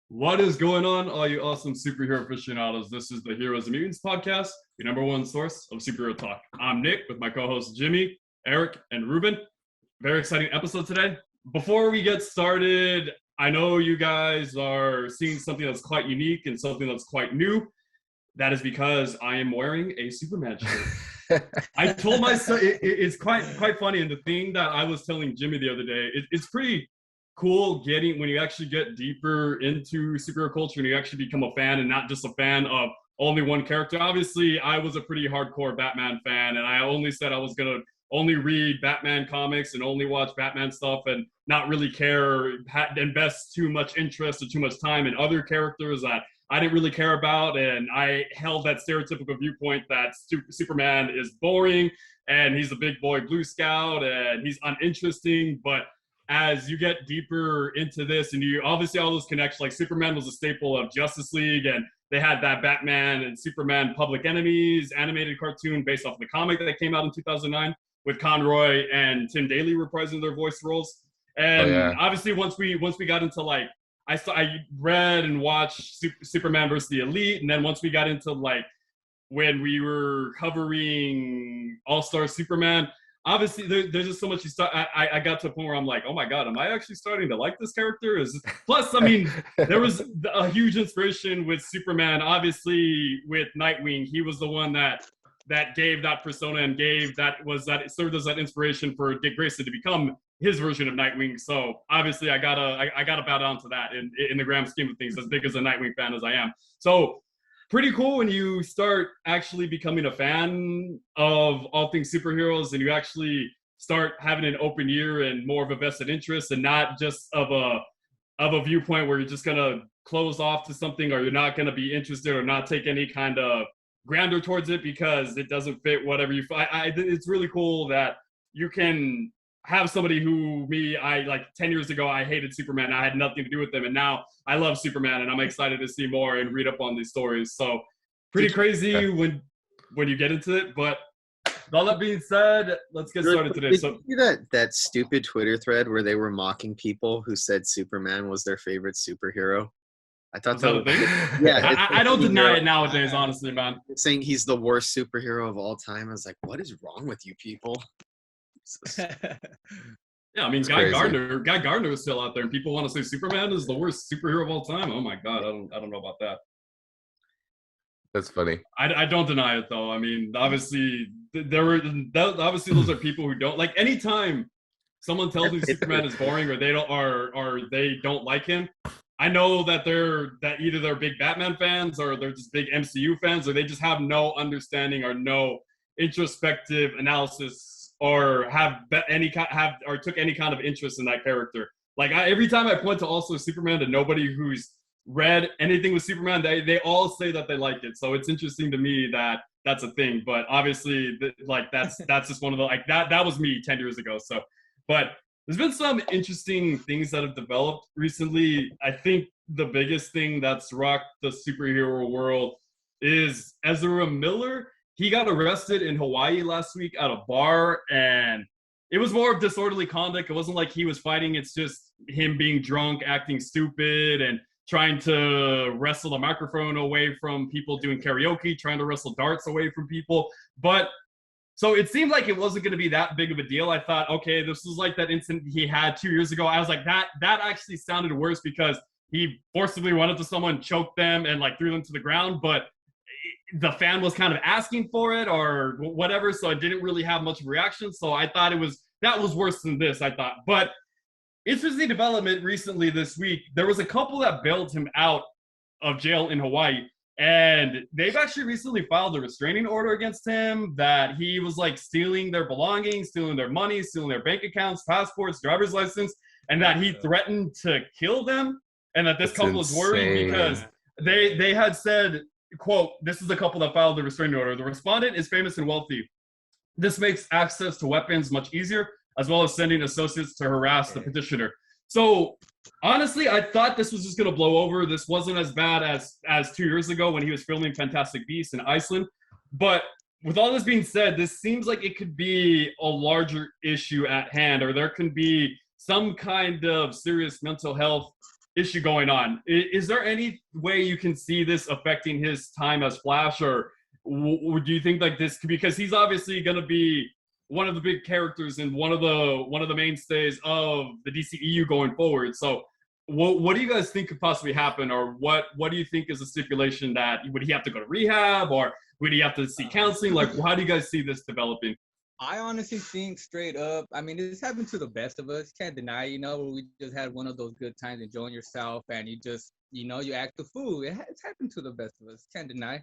What is going on, all you awesome superhero aficionados? This is the Heroes and Mutants podcast, your number one source of superhero talk. I'm Nick with my co-hosts Jimmy, Eric, and Ruben. Very exciting episode today. Before we get started, I know you guys are seeing something that's quite unique and something that's quite new. That is because I am wearing a Superman shirt. I told myself it's quite funny, and the thing that I was telling Jimmy the other day, it's pretty cool getting when you actually get deeper into superhero culture and you actually become a fan and not just a fan of only one character. Obviously, I was a pretty hardcore Batman fan, and I only said I was gonna only read Batman comics and only watch Batman stuff and not really care, invest too much interest or too much time in other characters that I didn't really care about. And I held that stereotypical viewpoint that Superman is boring and he's a big boy Blue Scout and he's uninteresting. But as you get deeper into this, and you obviously all those connections, like Superman was a staple of Justice League, and they had that Batman and Superman Public Enemies animated cartoon based off the comic that came out in 2009 with Conroy and Tim Daly reprising their voice roles. And obviously, once we got into like I read and watched Superman versus the Elite, and then once we got into like when we were covering All Star Superman, obviously there's just so much. I got to a point where I'm like, oh my god, am I actually starting to like this character? Plus, I mean, there was a huge inspiration with Superman. Obviously, with Nightwing, he was the one that gave that persona and served as that inspiration for Dick Grayson to become his version of Nightwing. So obviously I gotta bow down to that in the grand scheme of things, as big as a Nightwing fan as I am. So pretty cool when you start actually becoming a fan of all things superheroes and you actually start having an open ear and more of a vested interest, and not just of a viewpoint where you're just gonna close off to something, or you're not gonna be interested or not take any kind of grander towards it because it doesn't fit whatever you. It's really cool that you can have somebody I like 10 years ago, I hated Superman. I had nothing to do with them. And now I love Superman and I'm excited to see more and read up on these stories. So pretty crazy when you get into it. But with all that being said, let's get started today. Did you see that stupid Twitter thread where they were mocking people who said Superman was their favorite superhero? I thought that was a thing. Yeah, I don't deny it nowadays, honestly, man. Saying he's the worst superhero of all time. I was like, what is wrong with you people? Yeah, I mean, Guy Gardner is still out there, and people want to say Superman is the worst superhero of all time. Oh my god, I don't know about that. That's funny. I don't deny it though. I mean, obviously those are people who don't like. Anytime someone tells me Superman is boring or they don't like him, I know that either they're big Batman fans or they're just big MCU fans, or they just have no understanding or no introspective analysis or took any kind of interest in that character. Like every time I point to also Superman to nobody who's read anything with Superman, they all say that they like it. So it's interesting to me that that's a thing. But obviously, that's just one of the that was me 10 years ago. So, but there's been some interesting things that have developed recently. I think the biggest thing that's rocked the superhero world is Ezra Miller. He got arrested in Hawaii last week at a bar, and it was more of disorderly conduct. It wasn't like he was fighting. It's just him being drunk, acting stupid, and trying to wrestle the microphone away from people doing karaoke, trying to wrestle darts away from people. But so it seemed like it wasn't going to be that big of a deal. I thought, okay, this was like that incident he had 2 years ago. I was like, that actually sounded worse because he forcibly went up to someone, choked them, and like threw them to the ground. But the fan was kind of asking for it or whatever, so it didn't really have much of a reaction. So I thought that was worse than this, I thought. But interesting development recently this week, there was a couple that bailed him out of jail in Hawaii, and they've actually recently filed a restraining order against him that he was like stealing their belongings, stealing their money, stealing their bank accounts, passports, driver's license, and that he threatened to kill them, and that this couple is worried because they had said, quote, this is the couple that filed the restraining order. The respondent is famous and wealthy. This makes access to weapons much easier, as well as sending associates to harass the petitioner. So honestly, I thought this was just going to blow over. This wasn't as bad as 2 years ago when he was filming Fantastic Beasts in Iceland. But with all this being said, this seems like it could be a larger issue at hand, or there can be some kind of serious mental health issue going on. Is there any way you can see this affecting his time as Flash, or do you think like this, because he's obviously going to be one of the big characters and one of the mainstays of the DCEU going forward? So what do you guys think could possibly happen, or what do you think is a stipulation that would he have to go to rehab, or would he have to see counseling? Like, how do you guys see this developing? I honestly think straight up, I mean, it's happened to the best of us. Can't deny, where we just had one of those good times enjoying yourself and you just, you act a fool. It's happened to the best of us. Can't deny.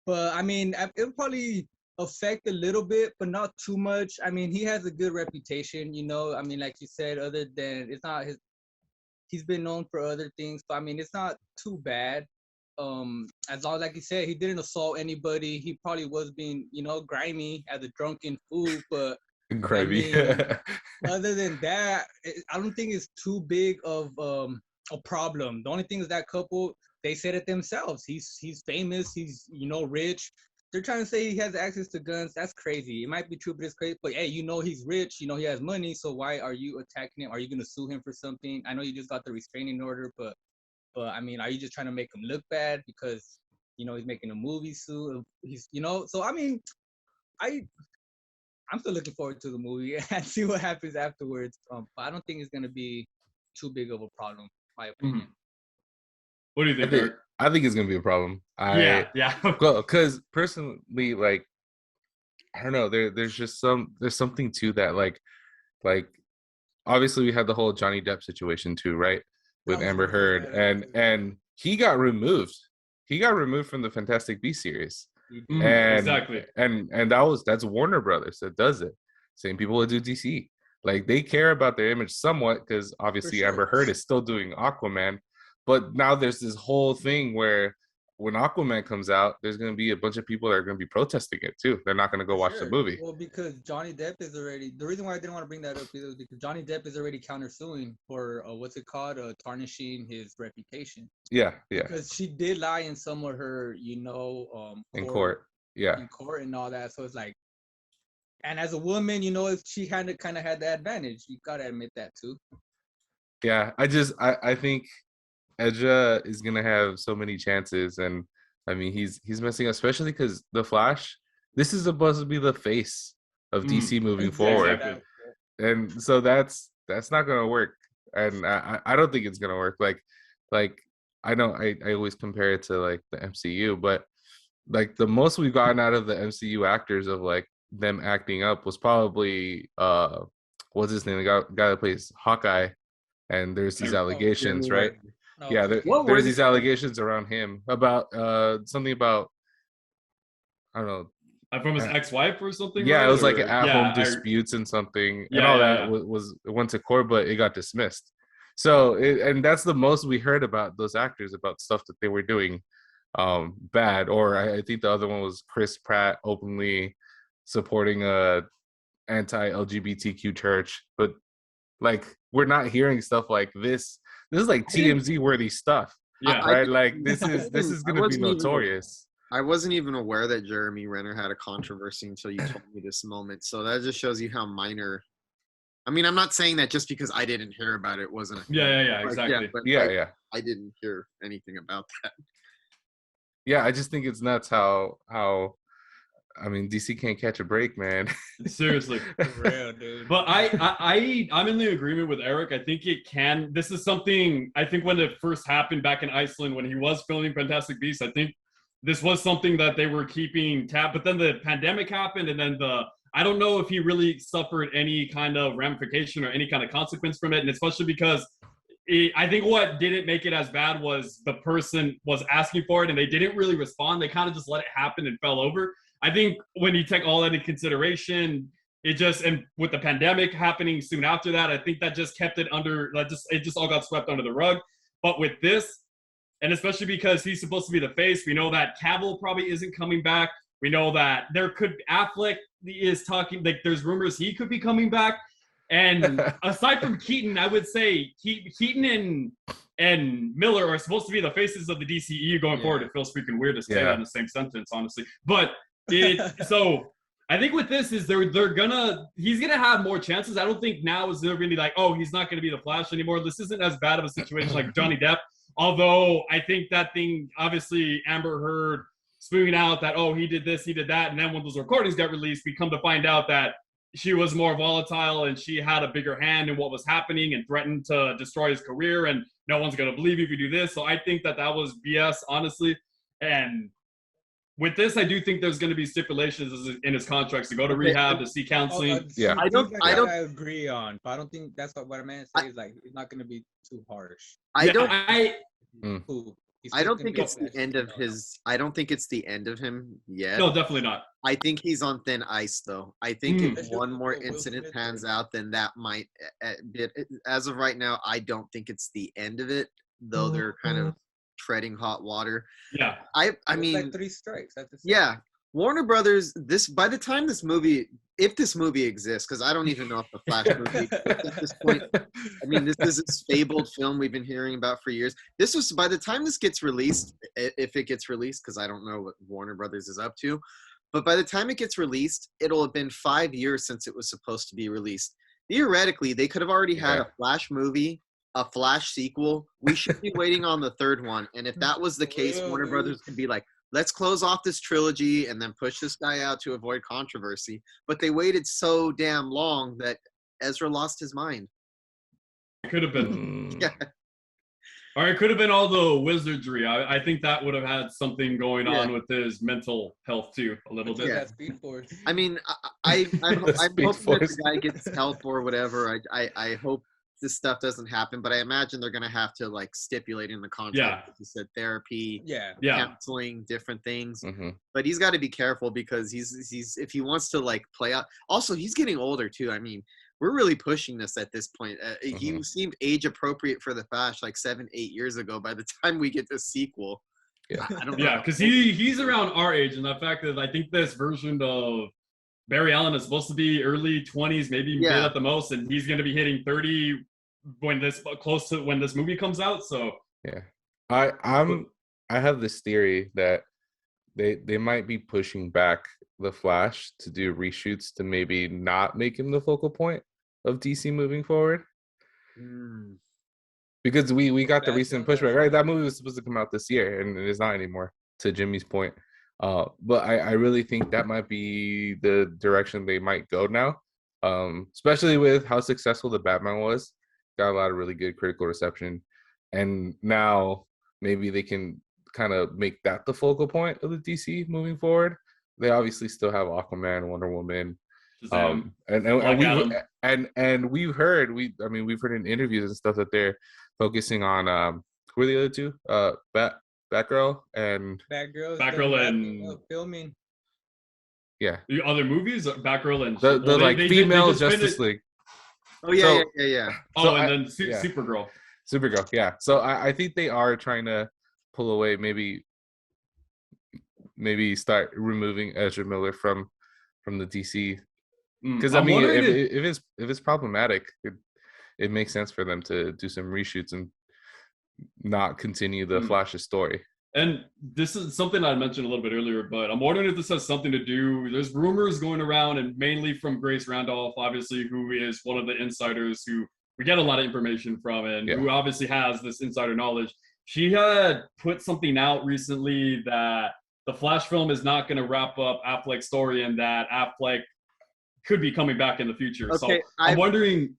But, I mean, it'll probably affect a little bit, but not too much. I mean, he has a good reputation, I mean, like you said, other than it's not he's been known for other things. So, I mean, it's not too bad. As long as, like you said, he didn't assault anybody. He probably was being, grimy as a drunken fool. But Grimy. I mean, other than that, I don't think it's too big of a problem. The only thing is that couple, they said it themselves. He's famous. He's rich. They're trying to say he has access to guns. That's crazy. It might be true, but it's crazy. But hey, he's rich. He has money. So why are you attacking him? Are you gonna sue him for something? I know you just got the restraining order, but I mean, are you just trying to make him look bad because he's making a movie soon? So I mean, I'm still looking forward to the movie and see what happens afterwards. But I don't think it's gonna be too big of a problem, in my opinion. Mm-hmm. What do you think, Eric? I think it's gonna be a problem. Yeah. Well, because personally, like, I don't know, there's something to that, like obviously we had the whole Johnny Depp situation too, right? With Amber Heard, and he got removed. He got removed from the Fantastic Beasts series. And exactly. And that's Warner Brothers that does it. Same people that do DC. Like, they care about their image somewhat, because obviously Amber Heard is still doing Aquaman. But now there's this whole thing where when Aquaman comes out, there's going to be a bunch of people that are going to be protesting it too. They're not going to go watch the movie. Well, because Johnny Depp is already, the reason why I didn't want to bring that up is because Johnny Depp is already countersuing for, tarnishing his reputation. Yeah. Because she did lie in some of her, in court. Yeah. In court and all that. So it's like, and as a woman, if she kind of had the advantage. You got to admit that too. Yeah. I think Ezra is gonna have so many chances, and I mean he's messing up, especially because the Flash. This is supposed to be the face of DC moving forward, exactly. And so that's not gonna work, and I don't think it's gonna work. Like I know I always compare it to like the MCU, but like the most we've gotten out of the MCU actors of like them acting up was probably what's his name, the guy that plays Hawkeye, and there's these allegations, right? No, yeah, there's these allegations around him about something about, I don't know, from his ex-wife or something. Yeah, right? It was like at-home disputes and something, and all that was went to court, but it got dismissed. So, and that's the most we heard about those actors, about stuff that they were doing bad. Or I think the other one was Chris Pratt openly supporting a anti-LGBTQ church, but like we're not hearing stuff like this. This is like TMZ worthy stuff. Yeah, right. Like this is going to be notorious. I wasn't even aware that Jeremy Renner had a controversy until you told me this moment. So that just shows you how minor. I mean, I'm not saying that just because I didn't hear about it wasn't. Exactly. Yeah. I didn't hear anything about that. Yeah, I just think it's nuts how. I mean, DC can't catch a break, man. Seriously. For real, dude. But I'm in the agreement with Eric. I think it can. This is something, I think when it first happened back in Iceland, when he was filming Fantastic Beasts, I think this was something that they were keeping tab. But then the pandemic happened, and then I don't know if he really suffered any kind of ramification or any kind of consequence from it. And especially because I think what didn't make it as bad was the person was asking for it and they didn't really respond. They kind of just let it happen and fell over. I think when you take all that into consideration, and with the pandemic happening soon after that, I think that just kept it under, it just all got swept under the rug. But with this, and especially because he's supposed to be the face, we know that Cavill probably isn't coming back. We know that Affleck is talking, like there's rumors he could be coming back. And aside from Keaton, I would say Keaton and Miller are supposed to be the faces of the DCEU going forward. It feels freaking weird to say that in the same sentence, honestly. But so I think with this is he's gonna have more chances. I don't think now is they're really like, oh, he's not gonna be the Flash anymore. This isn't as bad of a situation like Johnny Depp. Although I think that thing, obviously Amber Heard spewing out that, oh, he did this, he did that, and then when those recordings got released, we come to find out that she was more volatile and she had a bigger hand in what was happening and threatened to destroy his career, and no one's gonna believe you if you do this. So I think that was BS, honestly. And with this, I do think there's going to be stipulations in his contracts to go to rehab, to see counseling. Yeah, I agree on, but I don't think that's what I meant to say. Is like he's not going to be too harsh. I don't think it's the end of his. I don't think it's the end of him yet. No, definitely not. I think he's on thin ice, though. I think if one more incident pans out, then that might. As of right now, I don't think it's the end of it, though. They're kind of treading hot water. Yeah. I mean, like 3 strikes. Yeah. Warner Brothers, by the time this movie, if this movie exists, because I don't even know if the Flash movie exists at this point. I mean, this is this fabled film we've been hearing about for years. By the time this gets released, if it gets released, because I don't know what Warner Brothers is up to, but by the time it gets released, it'll have been 5 years since it was supposed to be released. Theoretically, they could have already had a Flash movie, a Flash sequel. We should be waiting on the third one. And if that was the case, Warner Brothers could be like, let's close off this trilogy and then push this guy out to avoid controversy. But they waited so damn long that Ezra lost his mind. It could have been. Yeah. Or it could have been all the wizardry. I think that would have had something going on with his mental health too, a little bit. Yeah. Speed Force. I mean, I'm hoping that the guy gets help or whatever. I hope this stuff doesn't happen, but I imagine they're going to have to like stipulate in the contract, like you said, therapy, counseling, different things. Mm-hmm. But he's got to be careful because he's if he wants to like play out. Also, he's getting older too. I mean, we're really pushing this at this point. He seemed age appropriate for the Flash like 7-8 years ago. By the time we get the sequel, I don't know. Yeah, because he's around our age, and the fact that I think this version of Barry Allen is supposed to be early 20s, maybe mid at the most, and he's going to be hitting 30 when this movie comes out. So I have this theory that they might be pushing back the Flash to do reshoots to maybe not make him the focal point of DC moving forward. Because we got the recent pushback, right? That movie was supposed to come out this year, and it is not anymore. To Jimmy's point. But I really think that might be the direction they might go now, especially with how successful the Batman was. Got a lot of really good critical reception. And now maybe they can kind of make that the focal point of the DC moving forward. They obviously still have Aquaman, Wonder Woman, and we've heard in interviews and stuff that they're focusing on who are the other two? Batgirl and filming. Yeah. The other movies, Batgirl and the female Justice League. Oh yeah. Oh, so and then Supergirl. Supergirl, yeah. So I think they are trying to pull away, maybe start removing Ezra Miller from the DC. Because I mean, if it's problematic, it makes sense for them to do some reshoots and not continue the Flash's story. And this is something I mentioned a little bit earlier, but I'm wondering if this has something to do. There's rumors going around, and mainly from Grace Randolph, obviously, who is one of the insiders who we get a lot of information from, and who obviously has this insider knowledge. She had put something out recently that the Flash film is not going to wrap up Affleck's story, and that Affleck could be coming back in the future. Okay, so I'm wondering.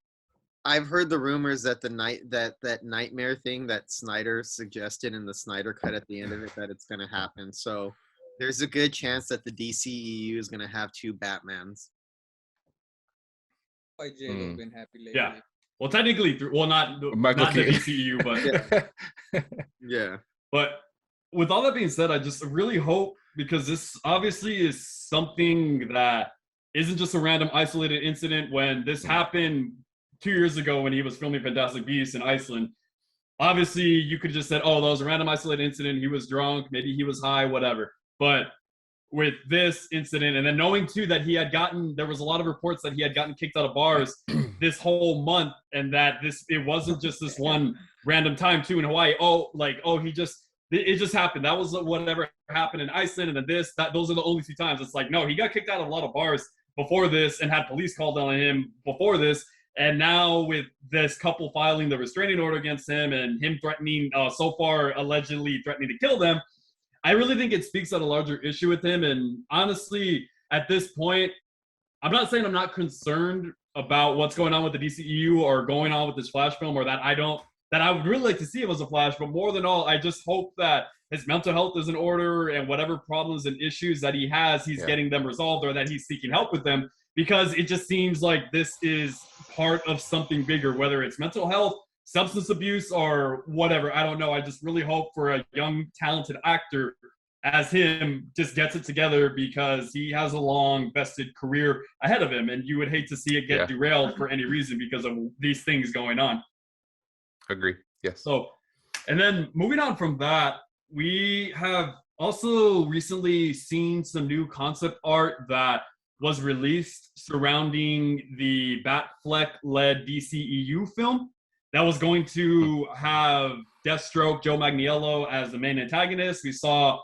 I've heard the rumors that that nightmare thing that Snyder suggested in the Snyder cut at the end of it, that it's going to happen. So there's a good chance that the DCEU is going to have 2 Batmans. Why Jay's been happy lately. Yeah. Well, technically, not the DCEU, but yeah. But with all that being said, I just really hope, because this obviously is something that isn't just a random isolated incident. When this happened 2 years ago when he was filming Fantastic Beasts in Iceland, obviously you could have just said, oh, that was a random isolated incident. He was drunk. Maybe he was high, whatever. But with this incident, and then knowing too that there was a lot of reports that he had gotten kicked out of bars this whole month, and that it wasn't just this one random time too in Hawaii. He just it just happened. That was whatever happened in Iceland, and then those are the only 2 times. It's like, no, he got kicked out of a lot of bars before this and had police called on him before this. And now with this couple filing the restraining order against him and him threatening, so far allegedly threatening to kill them, I really think it speaks at a larger issue with him. And honestly, at this point, I'm not saying I'm not concerned about what's going on with the DCEU or going on with this Flash film, or that I would really like to see him as a Flash. But more than all, I just hope that his mental health is in order, and whatever problems and issues that he has, he's getting them resolved, or that he's seeking help with them, because it just seems like this is part of something bigger, whether it's mental health, substance abuse, or whatever. I don't know. I just really hope for a young, talented actor as him just gets it together, because he has a long vested career ahead of him, and you would hate to see it get derailed for any reason because of these things going on. Agree. Yes. So, and then moving on from that, we have also recently seen some new concept art that was released surrounding the Batfleck-led DCEU film that was going to have Deathstroke, Joe Manganiello as the main antagonist. We saw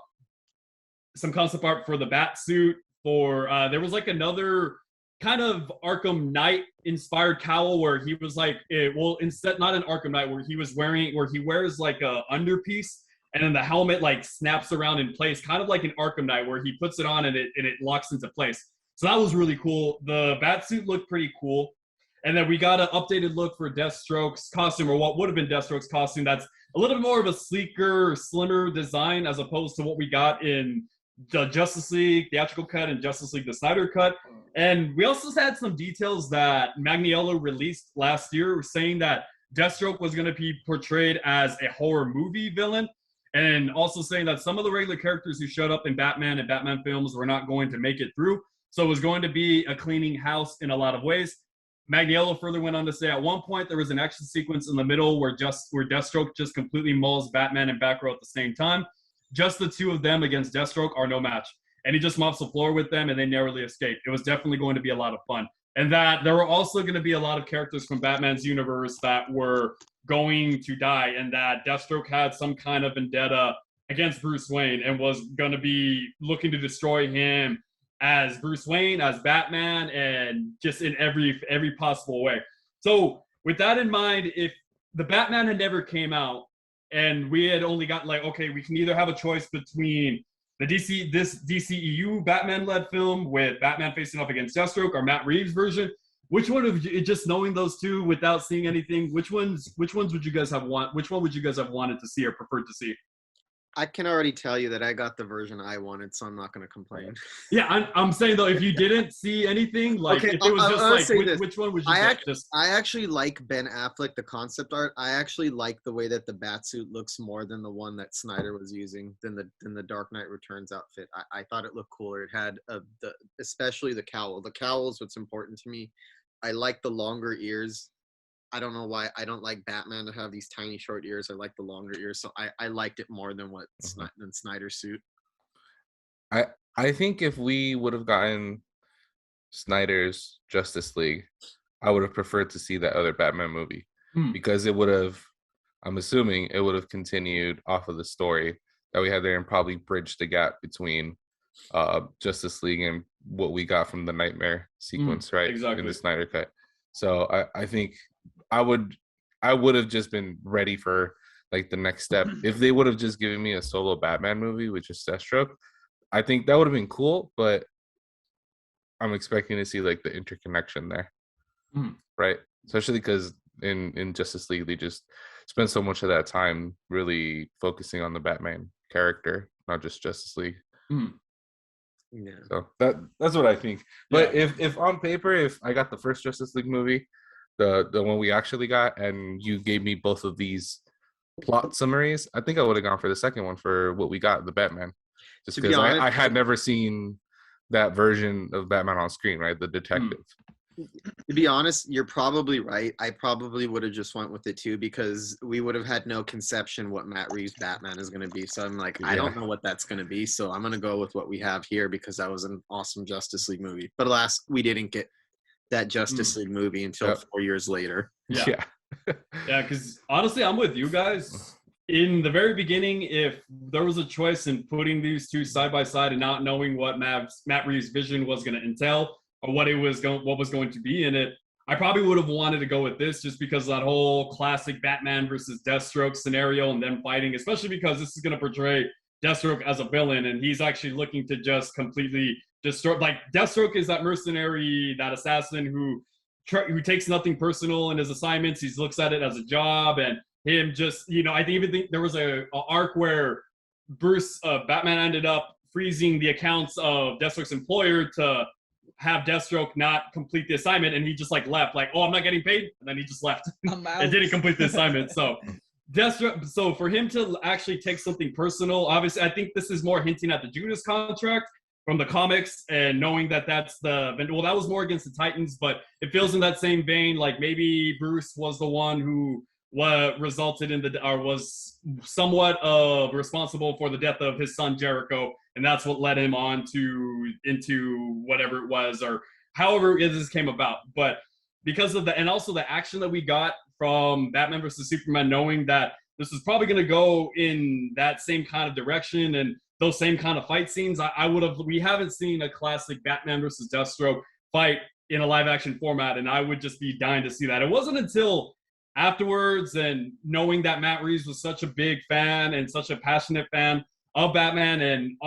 some concept art for the bat suit. There was like another kind of Arkham Knight inspired cowl where he was like, instead, not an Arkham Knight, where he wears like a underpiece, and then the helmet like snaps around in place, kind of like an Arkham Knight, where he puts it on and it locks into place. So that was really cool. The bat suit looked pretty cool. And then we got an updated look for Deathstroke's costume, or what would have been Deathstroke's costume. That's a little bit more of a sleeker, slimmer design as opposed to what we got in the Justice League theatrical cut and Justice League the Snyder cut. And we also had some details that Manganiello released last year, saying that Deathstroke was going to be portrayed as a horror movie villain, and also saying that some of the regular characters who showed up in Batman and Batman films were not going to make it through. So it was going to be a cleaning house in a lot of ways. Manganiello further went on to say at one point there was an action sequence in the middle where Deathstroke just completely mauls Batman and Batgirl at the same time. Just the 2 of them against Deathstroke are no match. And he just mops the floor with them, and they narrowly escape. It was definitely going to be a lot of fun. And that there were also going to be a lot of characters from Batman's universe that were going to die, and that Deathstroke had some kind of vendetta against Bruce Wayne and was going to be looking to destroy him as Bruce Wayne, as Batman, and just in every possible way. So with that in mind, if the Batman had never came out and we had only got like, okay, we can either have a choice between this DCEU Batman-led film with Batman facing up against Deathstroke or Matt Reeves' version, which one of you, just knowing those 2 without seeing anything, which ones would you guys have wanted to see or preferred to see? I can already tell you that I got the version I wanted, so I'm not going to complain. Yeah, I'm saying though, if you didn't see anything, like if it was just like, which one would you I actually like Ben Affleck, the concept art. I actually like the way that the Batsuit looks more than the one that Snyder was using, than the Dark Knight Returns outfit. I thought it looked cooler. It had especially the cowl. The cowl is what's important to me. I like the longer ears. I don't know why I don't like Batman to have these tiny short ears. I like the longer ears, so I liked it more than than Snyder's suit. I think if we would have gotten Snyder's Justice League, I would have preferred to see that other Batman movie because it would have, I'm assuming it would have continued off of the story that we had there and probably bridged the gap between Justice League and what we got from the Nightmare sequence, right? Exactly. In the Snyder cut. So I think I would have just been ready for like the next step. If they would have just given me a solo Batman movie with just Deathstroke, I think that would have been cool, but I'm expecting to see like the interconnection there. Right? Especially because in Justice League, they just spend so much of that time really focusing on the Batman character, not just Justice League. Yeah. So that's what I think. But if on paper, if I got the first Justice League movie, the one we actually got, and you gave me both of these plot summaries, I think I would have gone for the second one for what we got, the Batman. Just because I had never seen that version of Batman on screen, right? The detective. To be honest, you're probably right. I probably would have just went with it too, because we would have had no conception what Matt Reeves' Batman is going to be. So I'm like, I don't know what that's going to be. So I'm going to go with what we have here because that was an awesome Justice League movie. But alas, we didn't get that Justice League movie until 4 years later. Yeah, because honestly, I'm with you guys. in the very beginning, if there was a choice in putting these two side by side and not knowing what Matt Reeves' vision was going to entail or what was going to be in it, I probably would have wanted to go with this just because that whole classic Batman versus Deathstroke scenario and them fighting, especially because this is going to portray Deathstroke as a villain and he's actually looking to just completely destroy. Like Deathstroke is that mercenary, that assassin who takes nothing personal in his assignments. He looks at it as a job, and him just, I even think there was a arc where Batman ended up freezing the accounts of Deathstroke's employer to have Deathstroke not complete the assignment, and he just left, I'm not getting paid, and then he just left and didn't complete the assignment. So Deathstroke, so for him to actually take something personal, obviously, I think this is more hinting at the Judas contract from the comics, and knowing that that was more against the Titans, but it feels in that same vein, like maybe Bruce was the one who resulted in was somewhat responsible for the death of his son Jericho, and that's what led him on into whatever it was, or however this came about. But because of and also the action that we got from Batman versus Superman, knowing that this is probably going to go in that same kind of direction and those same kind of fight scenes, we haven't seen a classic Batman versus Deathstroke fight in a live action format, and I would just be dying to see that. It wasn't until afterwards, and knowing that Matt Reeves was such a big fan and such a passionate fan of Batman and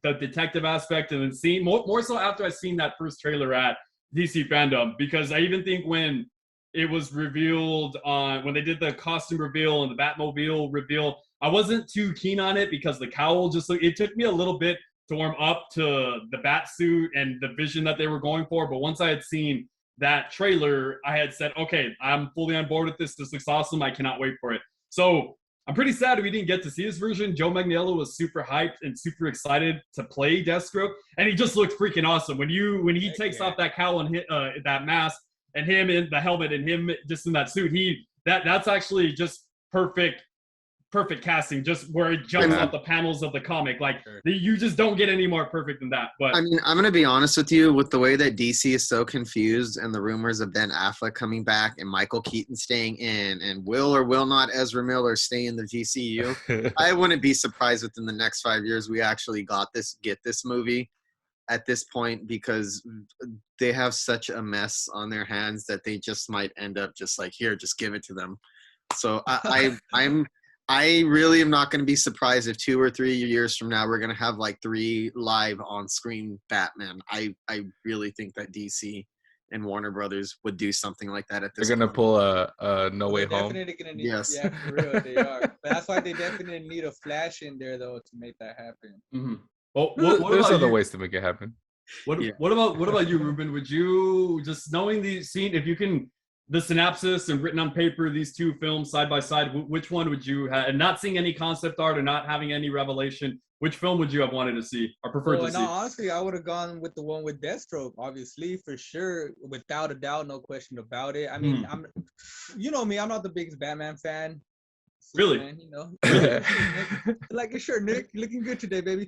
the detective aspect, and then seeing more so after I seen that first trailer at DC Fandom, because I even think when it was revealed when they did the costume reveal and the Batmobile reveal, I wasn't too keen on it because the cowl it took me a little bit to warm up to the bat suit and the vision that they were going for. But once I had seen that trailer, I had said, okay, I'm fully on board with this. This looks awesome. I cannot wait for it. So I'm pretty sad we didn't get to see this version. Joe Manganiello was super hyped and super excited to play Deathstroke, and he just looked freaking awesome. When he takes off that cowl and that mask, and him in the helmet and him just in that suit, that's actually just perfect casting, just where it jumps off the panels of the comic. You just don't get any more perfect than that. But I mean, I'm going to be honest with you, with the way that DC is so confused and the rumors of Ben Affleck coming back and Michael Keaton staying in and will or will not Ezra Miller stay in the GCU, I wouldn't be surprised within the next 5 years we actually get this movie at this point, because they have such a mess on their hands that they just might end up just here, just give it to them. So I really am not going to be surprised if 2 or 3 years from now we're going to have 3 live on-screen Batman. I really think that DC and Warner Brothers would do something like that at this They're going to pull a No Way Home. Definitely gonna need, yes. Yeah, for real, they are. But that's why they definitely need a Flash in there, though, to make that happen. Mm-hmm. Well, there's other ways to make it happen. What about you, Ruben? Would you, just knowing the scene, if you can, the synopsis and written on paper, these two films side by side, which one would you have, and not seeing any concept art or not having any revelation, which film would you have wanted to see or preferred to see? Honestly, I would have gone with the one with Deathstroke, obviously, for sure, without a doubt, no question about it. I mean, you know me, I'm not the biggest Batman fan. Really? Man, like your shirt, Nick. You're looking good today, baby.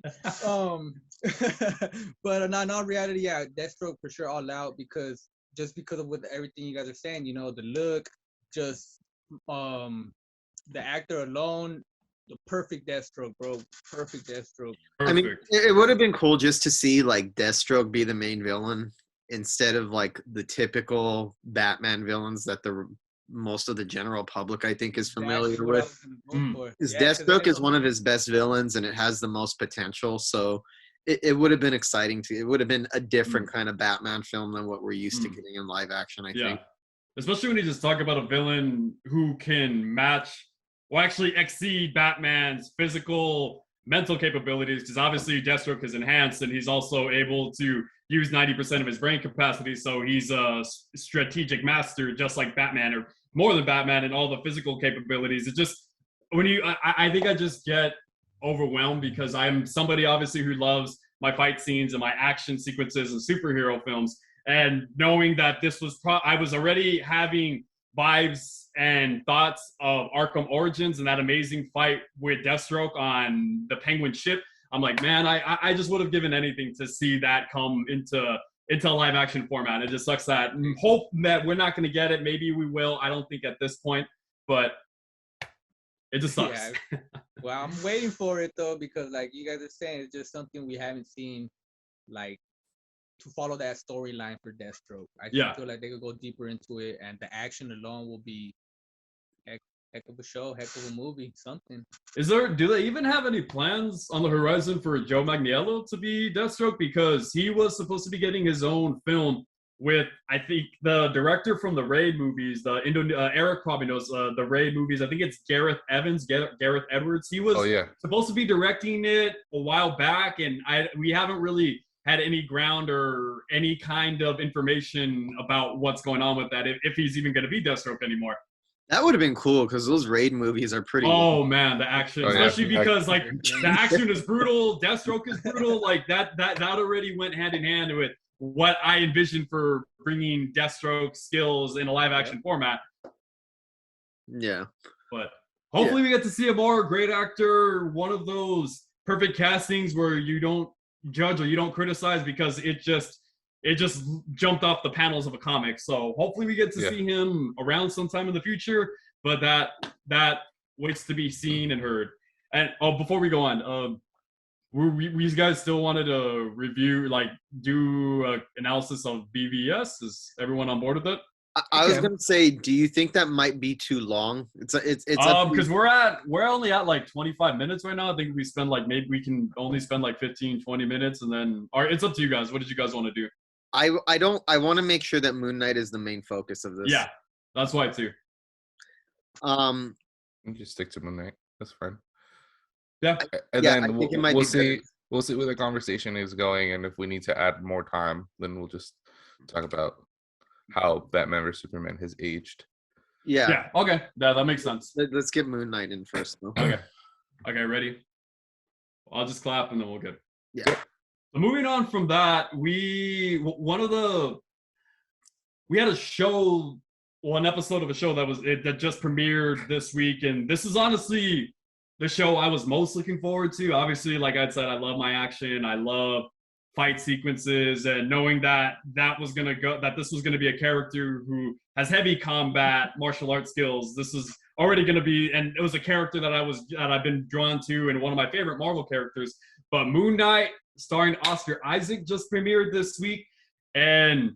But in reality, yeah, Deathstroke for sure, all out, because of what everything you guys are saying, the look, just the actor alone, the perfect Deathstroke, bro. Perfect Deathstroke. I mean, it would have been cool just to see Deathstroke be the main villain instead of the typical Batman villains that most of the general public, I think, is familiar with. Because Deathstroke is one of his best villains, and it has the most potential. So it would have been exciting it would have been a different kind of Batman film than what we're used to getting in live action, I think. Especially when you just talk about a villain who can match, or actually exceed Batman's physical, mental capabilities, because obviously Deathstroke is enhanced, and he's also able to use 90% of his brain capacity, so he's a strategic master, just like Batman, or more than Batman, and all the physical capabilities. It just, I think I just get overwhelmed, because I'm somebody obviously who loves my fight scenes and my action sequences and superhero films, and knowing that this was I was already having vibes and thoughts of Arkham Origins and that amazing fight with Deathstroke on the Penguin ship. I'm like, man, I just would have given anything to see that come into a live action format. It just sucks that hope that we're not going to get it. Maybe we will. I don't think at this point, but It just sucks. Yeah. Well, I'm waiting for it though, because like you guys are saying, it's just something we haven't seen, like, to follow that storyline for Deathstroke. I feel like they could go deeper into it, and the action alone will be heck of a show, heck of a movie, something. Do they even have any plans on the horizon for Joe Manganiello to be Deathstroke? Because he was supposed to be getting his own film with, I think, the director from the Raid movies, Eric probably knows the Raid movies. I think it's Gareth Edwards. He was supposed to be directing it a while back, and we haven't really had any ground or any kind of information about what's going on with that, if he's even going to be Deathstroke anymore. That would have been cool because those Raid movies are pretty. Oh man, the action, especially because like the action is brutal. Deathstroke is brutal. Like that already went hand in hand with what I envisioned for bringing Deathstroke skills in a live action format. Yeah, but hopefully we get to see a more great actor. One of those perfect castings where you don't judge or you don't criticize because it just jumped off the panels of a comic. So hopefully we get to see him around sometime in the future, but that waits to be seen and heard. And before we go on, we guys still wanted to review, like do analysis of BVS. Is everyone on board with it? I was gonna say, do you think that might be too long? It's because we're only at like 25 minutes right now. I think we spend like, maybe we can only spend like 15-20 minutes, and then it's up to you guys. What did you guys want to do? I want to make sure that Moon Knight is the main focus of this. Yeah, that's why too. You just stick to Moon Knight. That's fine. Yeah, and then we'll see. We'll see where the conversation is going, and if we need to add more time, then we'll just talk about how Batman vs Superman has aged. Yeah. Okay. Yeah, that makes sense. Let's get Moon Knight in first, though. Okay. Ready? I'll just clap and then we'll get. Yeah. So moving on from that, we had a show, an episode of a show that just premiered this week, and this is honestly the show I was most looking forward to. Obviously, like I said, I love my action. I love fight sequences, and knowing that this was going to be a character who has heavy combat martial arts skills. This is already going to be, and it was a character that I've been drawn to, and one of my favorite Marvel characters. But Moon Knight, starring Oscar Isaac, just premiered this week, and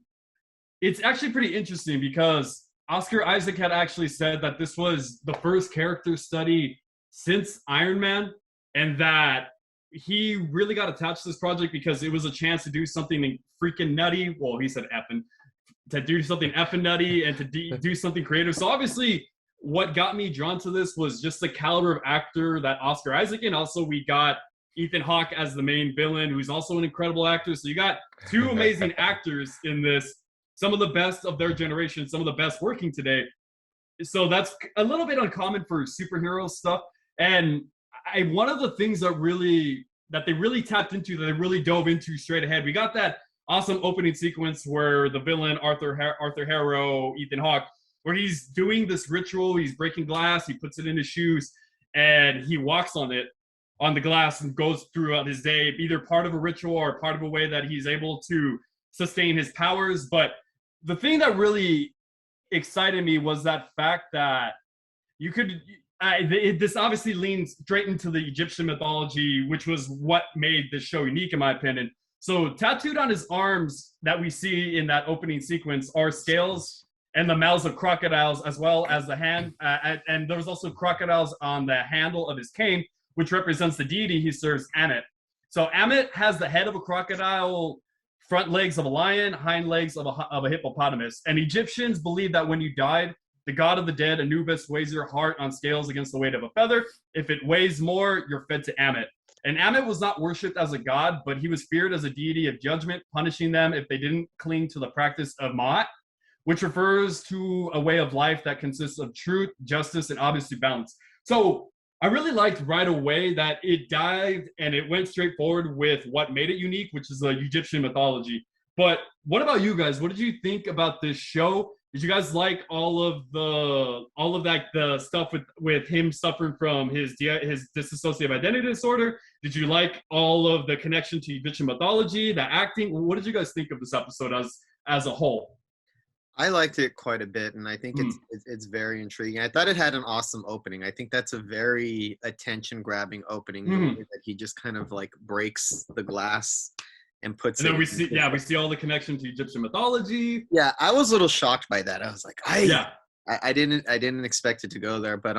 it's actually pretty interesting because Oscar Isaac had actually said that this was the first character study since Iron Man, and that he really got attached to this project because it was a chance to do something freaking nutty. Well, he said effing. To do something effing nutty and to do something creative. So obviously, what got me drawn to this was just the caliber of actor that Oscar Isaac, and also we got Ethan Hawke as the main villain, who's also an incredible actor. So you got two amazing actors in this, some of the best of their generation, some of the best working today. So that's a little bit uncommon for superhero stuff. And one of the things that they really tapped into, that they really dove into straight ahead, we got that awesome opening sequence where the villain, Arthur Harrow, Ethan Hawke, where he's doing this ritual, he's breaking glass, he puts it in his shoes, and he walks on the glass and goes throughout his day, either part of a ritual or part of a way that he's able to sustain his powers. But the thing that really excited me was that fact that you could, this obviously leans straight into the Egyptian mythology, which was what made this show unique, in my opinion. So tattooed on his arms that we see in that opening sequence are scales and the mouths of crocodiles, as well as the hand. And there was also crocodiles on the handle of his cane, which represents the deity he serves, Ammit. So Ammit has the head of a crocodile, front legs of a lion, hind legs of a hippopotamus. And Egyptians believe that when you died, the god of the dead, Anubis, weighs your heart on scales against the weight of a feather. If it weighs more, you're fed to Ammit. And Ammit was not worshipped as a god, but he was feared as a deity of judgment, punishing them if they didn't cling to the practice of Ma'at, which refers to a way of life that consists of truth, justice, and obviously balance. So I really liked right away that it dived and it went straight forward with what made it unique, which is the Egyptian mythology. But what about you guys? What did you think about this show? Did you guys like all of the stuff with him suffering from his dissociative identity disorder? Did you like all of the connection to Egyptian mythology, the acting? What did you guys think of this episode as a whole? I liked it quite a bit, and I think it's very intriguing. I thought it had an awesome opening. I think that's a very attention-grabbing opening. The way that he just kind of like breaks the glass and puts And it. then we see all the connection to Egyptian mythology. Yeah, I was a little shocked by that. I was like, I didn't expect it to go there, but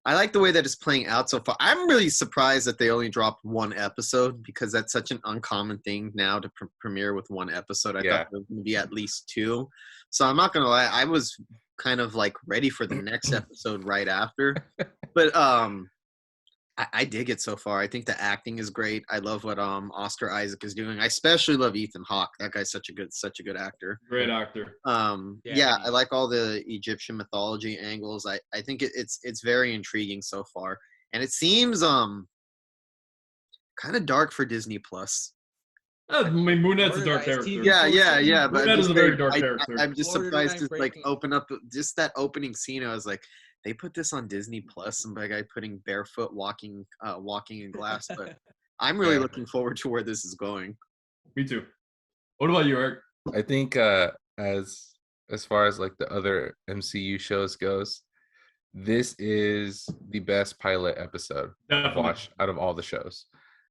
I like the way that it's playing out so far. I'm really surprised that they only dropped one episode because that's such an uncommon thing now to premiere with one episode. I thought there was going to be at least two. So I'm not going to lie. I was kind of like ready for the next episode right after. But I dig it so far. I think the acting is great. I love what Oscar Isaac is doing. I especially love Ethan Hawke. That guy's such a good actor. Great actor. I like all the Egyptian mythology angles. I think it's very intriguing so far. And it seems kind of dark for Disney Plus. I mean, Moon Knight's a dark character. Yeah. But Moon Knight is a very dark character. I'm just surprised to like open up just that opening scene. I was like, they put this on Disney Plus, and by guy putting barefoot walking in glass. But I'm really looking forward to where this is going. Me too. What about you, Eric? I think as far as like the other MCU shows goes, this is the best pilot episode I've watched out of all the shows.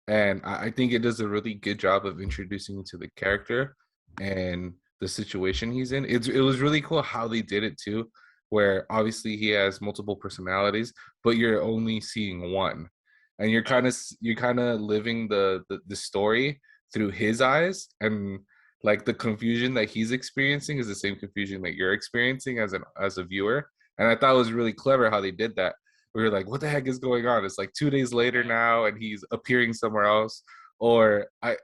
And I think it does a really good job of introducing you to the character and the situation he's in. It was really cool how they did it too, where obviously he has multiple personalities, but you're only seeing one, and you're kind of living the story through his eyes, and like the confusion that he's experiencing is the same confusion that you're experiencing as a viewer. And I thought it was really clever how they did that. We were like, what the heck is going on? It's like 2 days later now, and he's appearing somewhere else. Or I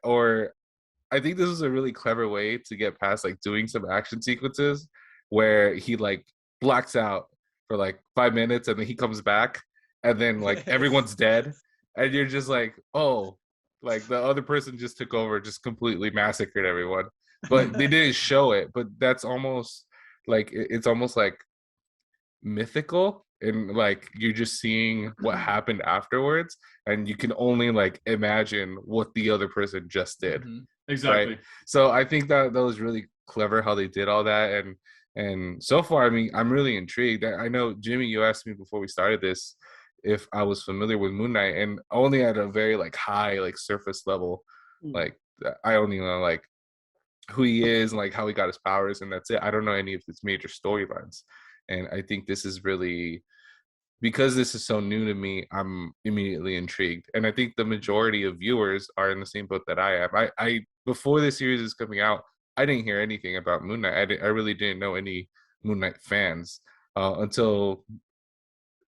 think this is a really clever way to get past like doing some action sequences where he like blacks out for like 5 minutes and then he comes back and then like everyone's dead and you're just like, oh, like the other person just took over, just completely massacred everyone. But they didn't show it. But that's almost like it's almost like mythical, and like you're just seeing what happened afterwards, and you can only like imagine what the other person just did. Exactly. Right? So I think that was really clever how they did all that. And so far, I mean, I'm really intrigued. I know, Jimmy, you asked me before we started this if I was familiar with Moon Knight, and only at a very like high, like surface level. Like I only know like who he is and like how he got his powers, and that's it. I don't know any of his major storylines. And I think this is really, because this is so new to me, I'm immediately intrigued. And I think the majority of viewers are in the same boat that I am. I before this series is coming out, I didn't hear anything about Moon Knight. I really didn't know any Moon Knight fans until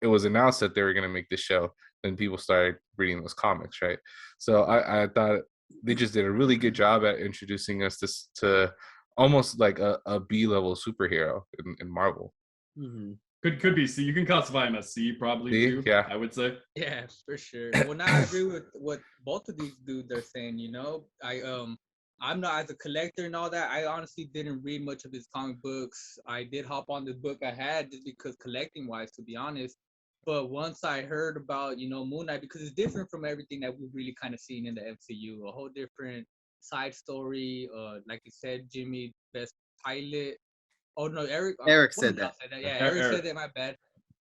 it was announced that they were going to make this show. Then people started reading those comics, right? So I thought they just did a really good job at introducing us to almost like a B-level superhero in Marvel. Could be C. You can classify him as C probably too. Yeah, I would say. Yeah, for sure. Well, now I agree with what both of these dudes are saying. You know, I'm not, as a collector and all that, I honestly didn't read much of his comic books. I did hop on this book I had just because collecting wise, to be honest. But once I heard about, you know, Moon Knight, because it's different from everything that we've really kind of seen in the MCU, a whole different side story. Like you said, Jimmy, best pilot. Oh no, Eric said that. Yeah, Eric said that, my bad.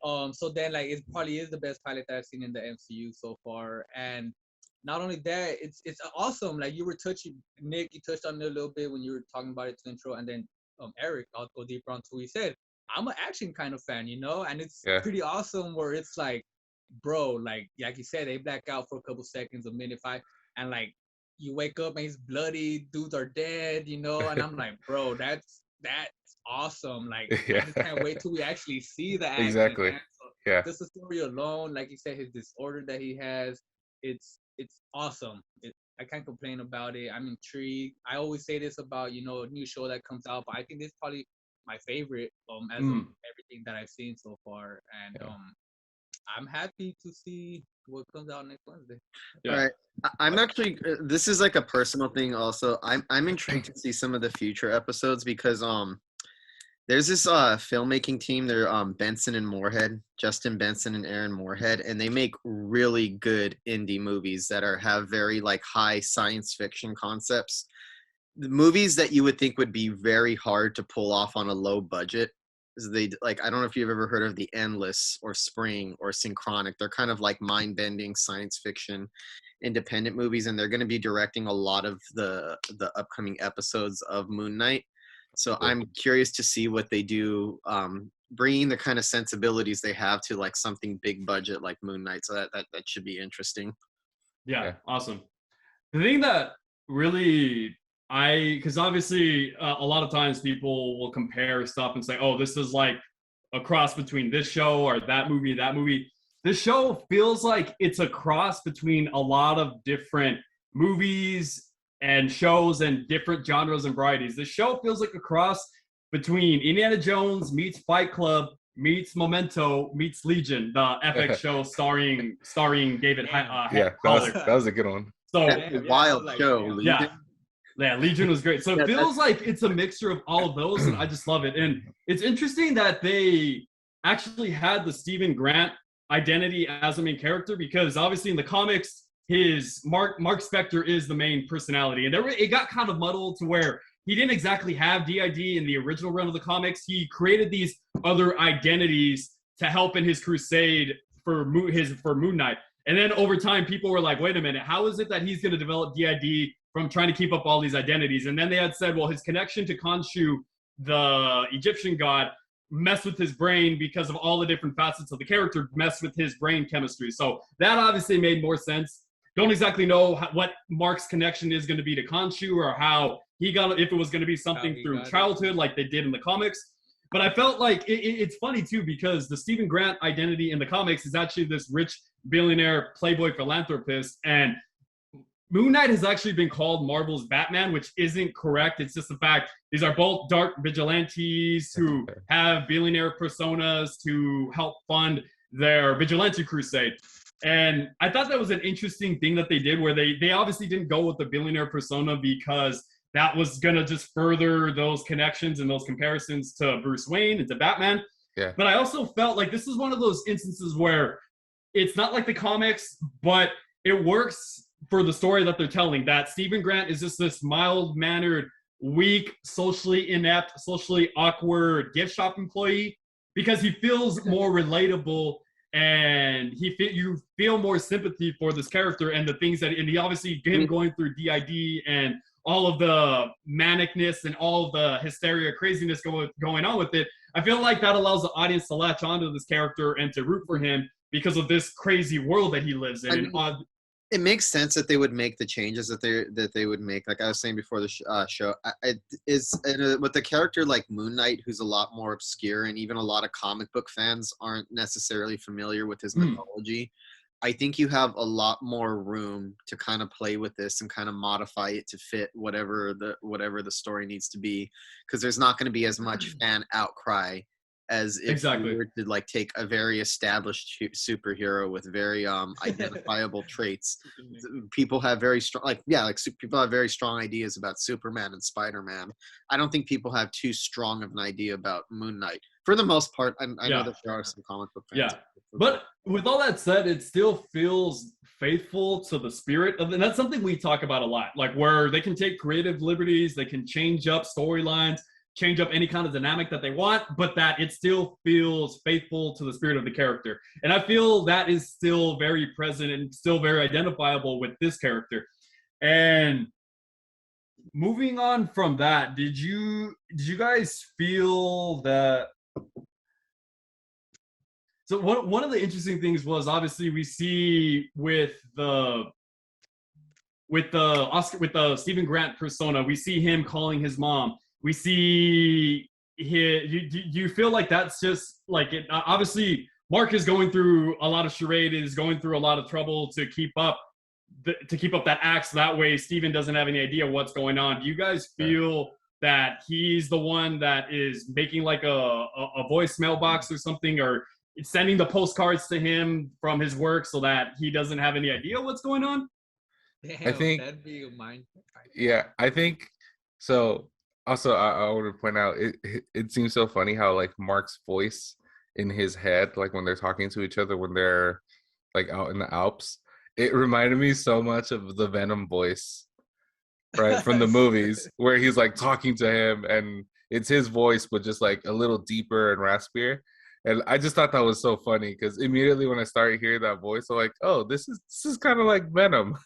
So then like it probably is the best pilot that I've seen in the MCU so far. And not only that, it's awesome. Like you were touching, Nick, you touched on it a little bit when you were talking about it to intro, and then Eric, I'll go deeper onto what he said. I'm an action kind of fan, you know, and it's pretty awesome where it's like, bro, like you said, they black out for a couple seconds, a minute, 5, and like you wake up and he's bloody, dudes are dead, you know, and I'm like, bro, that's awesome. Like I just can't wait till we actually see the action. Exactly. So, just the story alone, like you said, his disorder that he has, it's awesome. I can't complain about it. I'm intrigued. I always say this about, you know, a new show that comes out, but I think this is probably my favorite as of everything that I've seen so far. And I'm happy to see what comes out next Wednesday. All right. I'm actually, this is like a personal thing also. I'm intrigued to see some of the future episodes because there's this filmmaking team. They're Benson and Moorhead, Justin Benson and Aaron Moorhead, and they make really good indie movies that have very like high science fiction concepts. the movies that you would think would be very hard to pull off on a low budget is they like, I don't know if you've ever heard of The Endless or Spring or Synchronic. They're kind of like mind-bending science fiction independent movies, and they're going to be directing a lot of the upcoming episodes of Moon Knight. So I'm curious to see what they do, bringing the kind of sensibilities they have to like something big budget like Moon Knight. So that should be interesting. Yeah, awesome. The thing that really because obviously a lot of times people will compare stuff and say, oh, this is like a cross between this show or that movie, that movie. This show feels like it's a cross between a lot of different movies and shows and different genres and varieties. This show feels like a cross between Indiana Jones meets Fight Club meets Memento meets Legion, the FX show starring David that was a good one. So wild show. Legion. Yeah, Legion was great. So it feels like it's a mixture of all of those, and I just love it. And it's interesting that they actually had the Stephen Grant identity as a main character, because obviously in the comics, his Mark Spector is the main personality, and it got kind of muddled to where he didn't exactly have DID in the original run of the comics. He created these other identities to help in his crusade for Moon Knight. And then over time, people were like, wait a minute, how is it that he's going to develop DID from trying to keep up all these identities? And then they had said, well, his connection to Khonshu, the Egyptian god, messed with his brain because of all the different facets of the character, messed with his brain chemistry. So that obviously made more sense. Don't exactly know what Mark's connection is going to be to Khonshu, or how he got, if it was going to be something through childhood like they did in the comics. But I felt like it's funny too, because the Stephen Grant identity in the comics is actually this rich billionaire playboy philanthropist, and Moon Knight has actually been called Marvel's Batman, which isn't correct. It's just the fact these are both dark vigilantes who have billionaire personas to help fund their vigilante crusade. And I thought that was an interesting thing that they did, where they obviously didn't go with the billionaire persona because that was going to just further those connections and those comparisons to Bruce Wayne and to Batman. Yeah. But I also felt like this is one of those instances where it's not like the comics, but it works for the story that they're telling, that Stephen Grant is just this mild-mannered, weak, socially inept, socially awkward gift shop employee, because he feels more relatable, and you feel more sympathy for this character and the things that, and he obviously, him going through DID and all of the manicness and all of the hysteria, craziness going on with it. I feel like that allows the audience to latch onto this character and to root for him because of this crazy world that he lives in. It makes sense that they would make the changes that they would make. Like I was saying before the show, with the character like Moon Knight, who's a lot more obscure, and even a lot of comic book fans aren't necessarily familiar with his mythology. I think you have a lot more room to kind of play with this and kind of modify it to fit whatever the story needs to be, because there's not going to be as much fan outcry as if you were to like take a very established superhero with very identifiable traits. People have very strong, people have very strong ideas about Superman and Spider-Man. I don't think people have too strong of an idea about Moon Knight. For the most part, I know that there are some comic book fans. Yeah, but with all that said, it still feels faithful to the spirit of, and that's something we talk about a lot, like where they can take creative liberties, they can change up storylines, change up any kind of dynamic that they want, but that it still feels faithful to the spirit of the character. And I feel that is still very present and still very identifiable with this character. And moving on from that, did you guys feel that? So one of the interesting things was, obviously we see with the Stephen Grant persona, we see him calling his mom. We see you feel like that's just like it. Obviously, Mark is going through a lot of charade, is going through a lot of trouble to keep up that act. So that way, Stephen doesn't have any idea what's going on. Do you guys feel that he's the one that is making like a voicemail box or something, or sending the postcards to him from his work so that he doesn't have any idea what's going on? Damn, I think that'd be a mind. Yeah, I think so. Also, I want to point out, it seems so funny how like Mark's voice in his head, like when they're talking to each other when they're like out in the Alps, it reminded me so much of the Venom voice right, from the movies, where he's like talking to him and it's his voice, but just like a little deeper and raspier. And I just thought that was so funny because immediately when I started hearing that voice, I'm like, oh, this is kind of like Venom.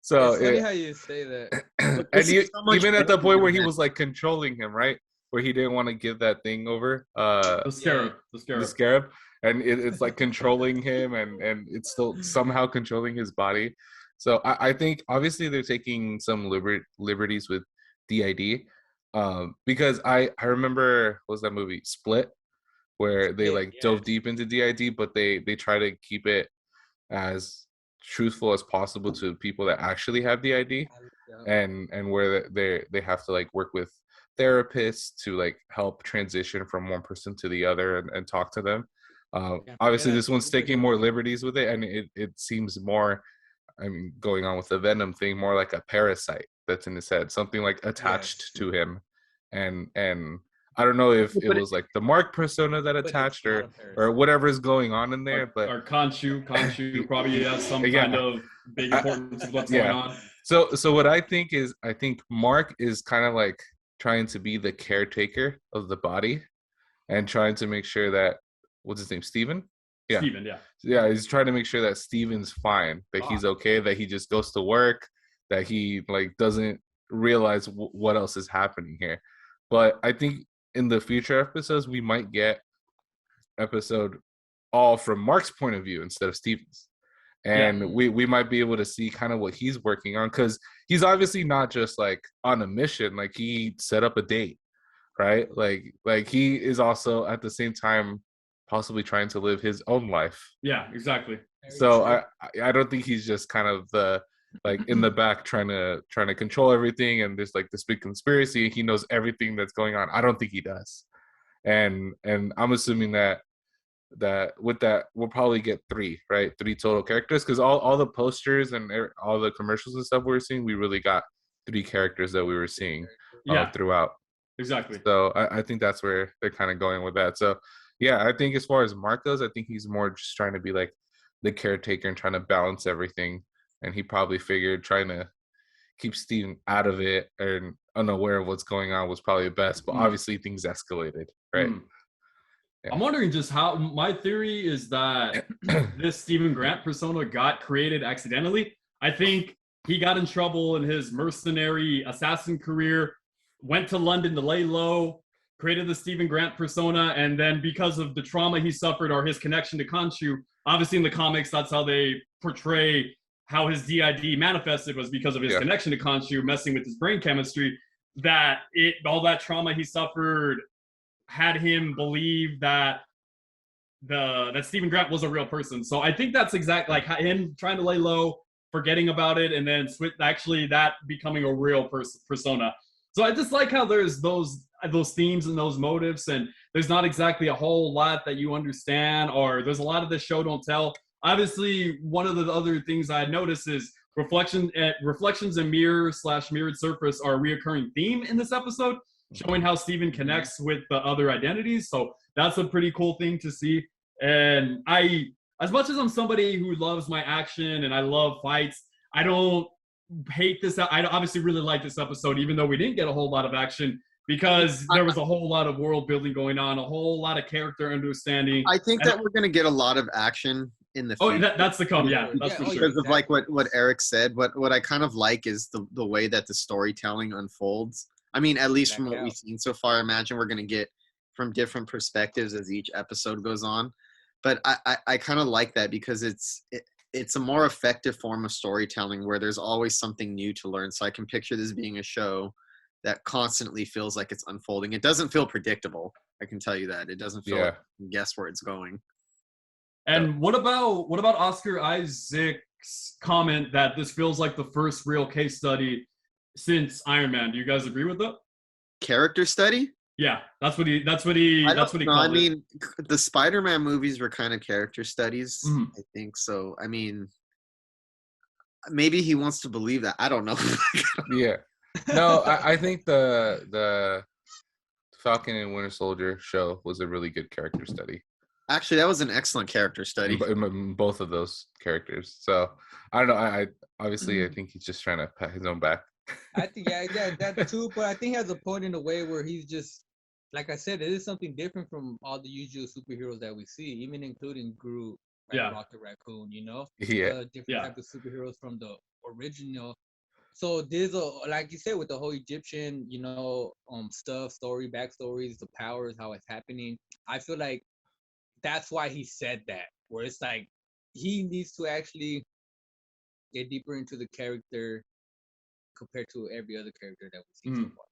So it's funny how you say that. And even at the point where he was like controlling him, right? Where he didn't want to give that thing over, the scarab, the scarab, and it's like controlling him, and it's still somehow controlling his body. So I think obviously they're taking some liberties with DID, because I remember, what was that movie, Split, where they like dove deep into DID, but they try to keep it as truthful as possible to people that actually have DID, and where they have to like work with therapists to like help transition from one person to the other and talk to them. Obviously this one's taking more liberties with it, and it seems more, I mean, going on with the Venom thing, more like a parasite that's in his head, something like attached to him, and I don't know if it was like the Mark persona that attached or whatever is going on in there, but or Khonshu probably has some kind of big importance of what's going on. So what I think is, I think Mark is kind of like trying to be the caretaker of the body and trying to make sure that, what's his name, Steven? Yeah. Steven, he's trying to make sure that Steven's fine, that he's okay, that he just goes to work, that he like doesn't realize what else is happening here. But I think in the future episodes we might get episode all from Mark's point of view instead of Steven's, and we might be able to see kind of what he's working on, because he's obviously not just like on a mission, like he set up a date, right? Like he is also at the same time possibly trying to live his own life. Yeah, exactly. So I don't think he's just kind of the like in the back trying to control everything, and there's like this big conspiracy. He knows everything that's going on. I don't think he does, and I'm assuming that with that we'll probably get three total characters, because all the posters and all the commercials and stuff we were seeing, we really got 3 characters that we were seeing throughout. Exactly. So I think that's where they're kind of going with that. So yeah, I think as far as Mark goes, I think he's more just trying to be like the caretaker and trying to balance everything. And he probably figured trying to keep Steven out of it and unaware of what's going on was probably best. But obviously things escalated, right? Yeah. I'm wondering just how, my theory is that this Stephen Grant persona got created accidentally. I think he got in trouble in his mercenary assassin career, went to London to lay low, created the Stephen Grant persona, and then because of the trauma he suffered or his connection to Khonshu, obviously in the comics, that's how they portray how his DID manifested, was because of his connection to Khonshu, messing with his brain chemistry, that all that trauma he suffered had him believe that that Stephen Grant was a real person. So I think that's exactly like him trying to lay low, forgetting about it, and then actually that becoming a real persona. So I just like how there's those themes and those motives, and there's not exactly a whole lot that you understand, or there's a lot of the show don't tell. Obviously, one of the other things I noticed is reflections and mirrored surface are a reoccurring theme in this episode, showing how Steven connects with the other identities. So that's a pretty cool thing to see. And as much as I'm somebody who loves my action and I love fights, I don't hate this. I obviously really like this episode, even though we didn't get a whole lot of action, because there was a whole lot of world building going on, a whole lot of character understanding. I think that we're going to get a lot of action in the future. That's the come. Yeah, that's for sure. Because of like what Eric said, what I kind of like is the way that the storytelling unfolds. I mean, at least from what we've seen so far, I imagine we're going to get from different perspectives as each episode goes on. But I kind of like that, because it's a more effective form of storytelling where there's always something new to learn. So I can picture this being a show that constantly feels like it's unfolding. It doesn't feel predictable. I can tell you that. It doesn't feel like you can guess where it's going. And what about Oscar Isaac's comment that this feels like the first real case study since Iron Man? Do you guys agree with that? Character study? Yeah, that's what he called it. I mean, the Spider-Man movies were kind of character studies, I think. So, I mean, maybe he wants to believe that. I don't know. Yeah. No, I think the Falcon and Winter Soldier show was a really good character study. Actually, that was an excellent character study. In both of those characters. So, I don't know. I obviously, I think he's just trying to pat his own back. I think yeah, that too. But I think he has a point in a way where he's just, like I said, it is something different from all the usual superheroes that we see, even including Groot, like Yeah. Rocket Raccoon. You know, Yeah. different types of superheroes from the original. So there's a, like you said, with the whole Egyptian, stuff, backstories, the powers, how it's happening. I feel like that's why he said that, where it's like he needs to actually get deeper into the character compared to every other character that we've seen so far.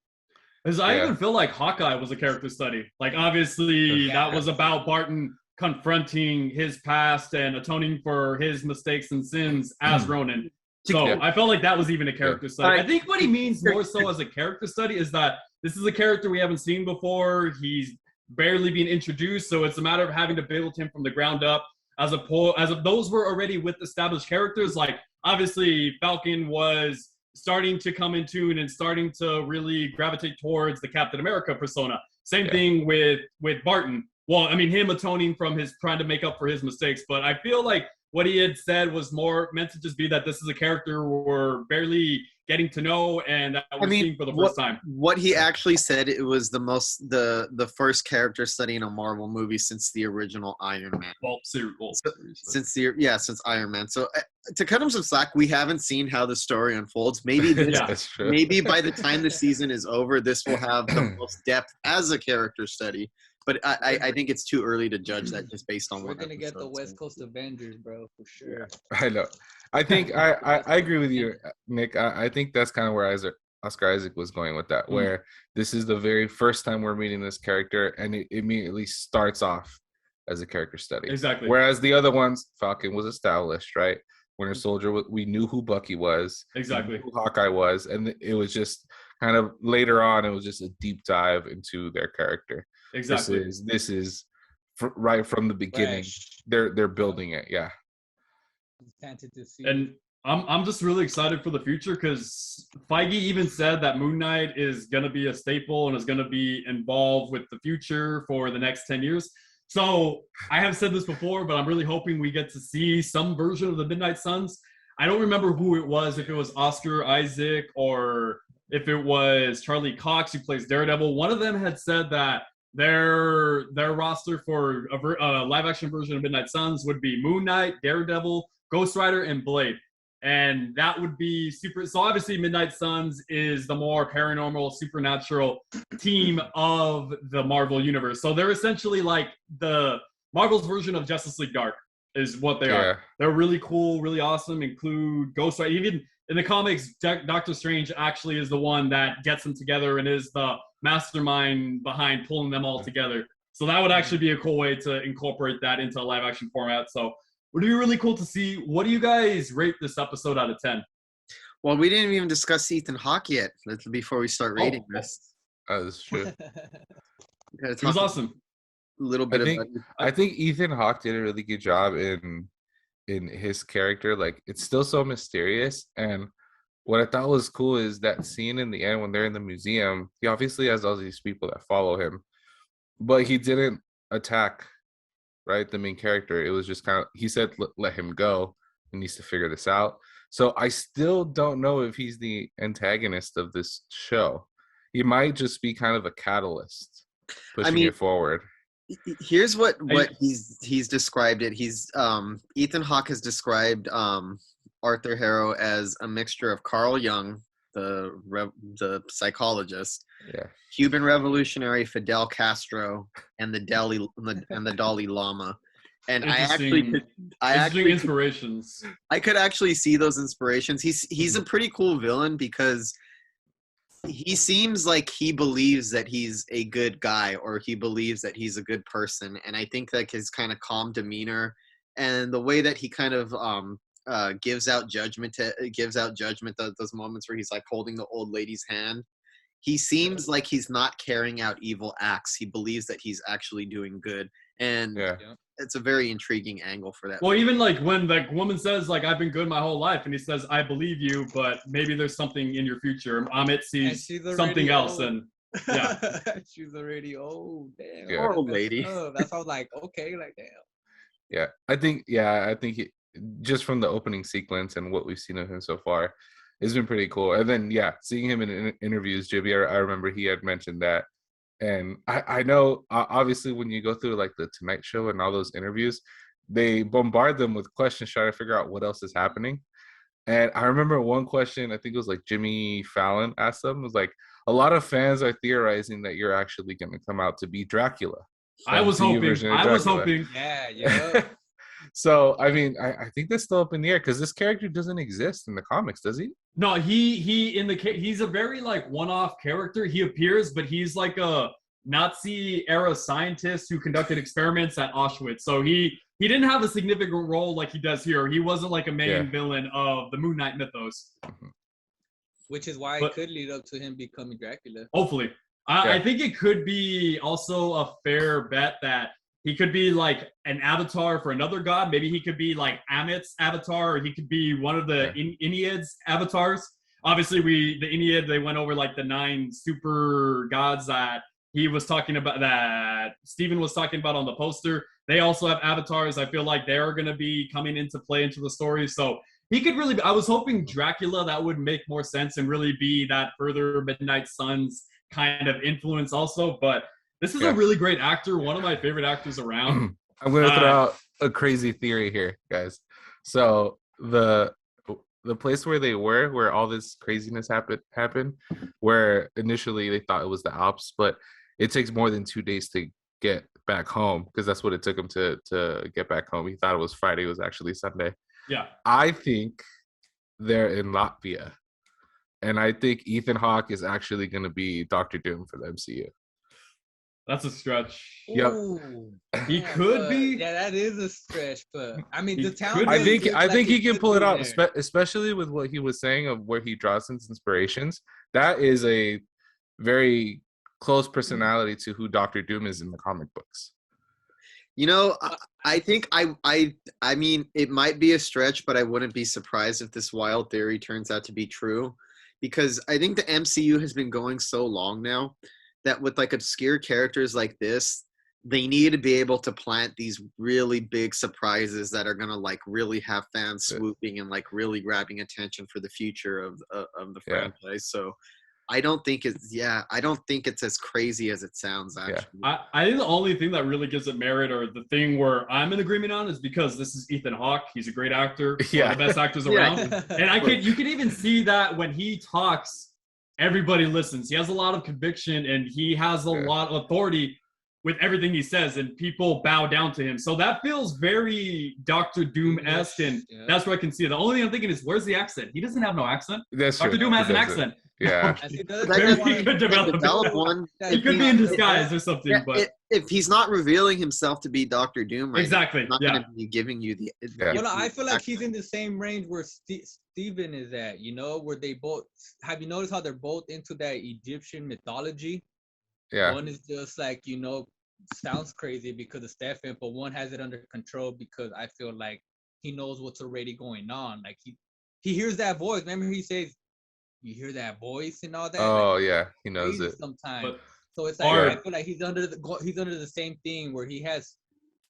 Because I even feel like Hawkeye was a character study. Like, obviously, that was about Barton confronting his past and atoning for his mistakes and sins as Ronin. So I felt like that was even a character study. I think what he means more so as a character study is that this is a character we haven't seen before. He's barely being introduced, so it's a matter of having to build him from the ground up. As if those were already with established characters, like obviously Falcon was starting to come in tune and starting to really gravitate towards the Captain America persona. Same thing with Barton. Well, I mean, him atoning from his trying to make up for his mistakes, but I feel like what he had said was more meant to just be that this is a character we're barely getting to know and that we're seeing for the first time. What he actually said, it was the first character study in a Marvel movie since the original Iron Man. Since Iron Man. So to cut him some slack, we haven't seen how the story unfolds. Maybe maybe by the time the season is over, this will have the most depth as a character study. But I think it's too early to judge that just based on we're gonna get the West Coast Avengers, bro, for sure. I know. I think I agree with you, Nick. I think that's kind of where Oscar Isaac was going with that, where this is the very first time we're meeting this character, and it immediately starts off as a character study. Exactly. Whereas the other ones, Falcon was established, right? Winter Soldier, we knew who Bucky was. Exactly. Who Hawkeye was, and it was just kind of later on, it was just a deep dive into their character. Exactly. This is right from the beginning. They're building it. Yeah. And I'm just really excited for the future because Feige even said that Moon Knight is gonna be a staple and is gonna be involved with the future for the next 10 years. So I have said this before, but I'm really hoping we get to see some version of the Midnight Suns. I don't remember who it was, if it was Oscar Isaac or if it was Charlie Cox who plays Daredevil. One of them had said that their roster for a live action version of Midnight Suns would be Moon Knight, Daredevil, Ghost Rider, and Blade. And that would be super. So obviously Midnight Suns is the more paranormal, supernatural team of the Marvel universe. So they're essentially like the Marvel's version of Justice League Dark is what they are. They're really cool, really awesome, include Ghost Rider. Even in the comics, Doctor Strange actually is the one that gets them together and is the mastermind behind pulling them all together. So that would actually be a cool way to incorporate that into a live action format. So it would be really cool to see. What do you guys rate this episode out of 10? Well, we didn't even discuss Ethan Hawke yet before we start rating this. Oh, that's true. It was awesome. A little bit I think Ethan Hawke did a really good job in his character. Like, it's still so mysterious, and what I thought was cool is that scene in the end when they're in the museum. He obviously has all these people that follow him, but he didn't attack, right, the main character. It was just kind of, he said, let him go. He needs to figure this out. So I still don't know if he's the antagonist of this show. He might just be kind of a catalyst pushing it forward. Here's what he's described it. He's Ethan Hawke has described Arthur Harrow as a mixture of Carl Jung, the psychologist, Cuban revolutionary Fidel Castro, and the Dalai Lama. And I could actually see those inspirations. He's a pretty cool villain because he seems like he believes that he's a good guy, or he believes that he's a good person. And I think that his kind of calm demeanor and the way that he kind of gives out judgment those moments where he's like holding the old lady's hand, he seems like he's not carrying out evil acts. He believes that he's actually doing good. And it's a very intriguing angle for that. Well, even like when the woman says, like, I've been good my whole life, and he says, I believe you, but maybe there's something in your future. Amit sees something else, and she's already old. Damn, poor old lady. That's how I was like, okay, like, damn. Yeah, I think he, just from the opening sequence and what we've seen of him so far, it's been pretty cool. And then seeing him in interviews, Jimmy, I remember he had mentioned that. And I know, obviously, when you go through like the Tonight Show and all those interviews, they bombard them with questions trying to figure out what else is happening. And I remember one question, I think it was like Jimmy Fallon asked them, was like, a lot of fans are theorizing that you're actually going to come out to be Dracula. I was hoping. Yeah. So, I mean, I think that's still up in the air because this character doesn't exist in the comics, does he? No, he's a very like one-off character. He appears, but he's like a Nazi-era scientist who conducted experiments at Auschwitz. So he didn't have a significant role like he does here. He wasn't like a main villain of the Moon Knight mythos. Which is why it could lead up to him becoming Dracula. Hopefully. I think it could be also a fair bet that he could be like an avatar for another god. Maybe he could be like Amit's avatar, or he could be one of the Ennead's avatars. Obviously, the Ennead, they went over like the 9 super gods that he was talking about, that Steven was talking about on the poster. They also have avatars. I feel like they're going to be coming into play into the story. So he could really, I was hoping Dracula, that would make more sense and really be that further Midnight Suns kind of influence also. But this is a really great actor, one of my favorite actors around. I'm going to throw out a crazy theory here, guys. So the place where they were, where all this craziness happened, where initially they thought it was the Alps, but it takes more than 2 days to get back home, because that's what it took him to get back home. He thought it was Friday, it was actually Sunday. Yeah. I think they're in Latvia. And I think Ethan Hawke is actually going to be Dr. Doom for the MCU. That's a stretch. Yep. He could be. Yeah, that is a stretch, but I mean, the talent. I think he can pull it off, especially with what he was saying of where he draws his inspirations. That is a very close personality to who Dr. Doom is in the comic books. You know, I think I mean, it might be a stretch, but I wouldn't be surprised if this wild theory turns out to be true, because I think the MCU has been going so long now that with like obscure characters like this, they need to be able to plant these really big surprises that are going to like really have fans swooping and like really grabbing attention for the future of the franchise. So I don't think it's as crazy as it sounds, actually. I think the only thing that really gives it merit, or the thing where I'm in agreement on, is because this is Ethan Hawke. He's a great actor, one of the best actors around. And you can even see that when he talks, everybody listens. He has a lot of conviction, and he has a lot of authority with everything he says, and people bow down to him. So that feels very Dr. Doom-esque, and that's where I can see it. The only thing I'm thinking is, where's the accent? He doesn't have no accent. Dr. Doom has an accent. Yeah. He could develop one. He could be in disguise or something. Yeah, but if he's not revealing himself to be Dr. Doom, right, exactly, he's not going to be giving you the. Well, I feel like he's in the same range where Steven is at. You know, where they both. Have you noticed how they're both into that Egyptian mythology? Yeah. One is just like, you know, sounds crazy because of Stefan, but one has it under control because I feel like he knows what's already going on. Like he hears that voice. Remember, he says, "You hear that voice and all that." Oh like, yeah, he knows it sometimes. So it's like I feel like he's under the same thing where he has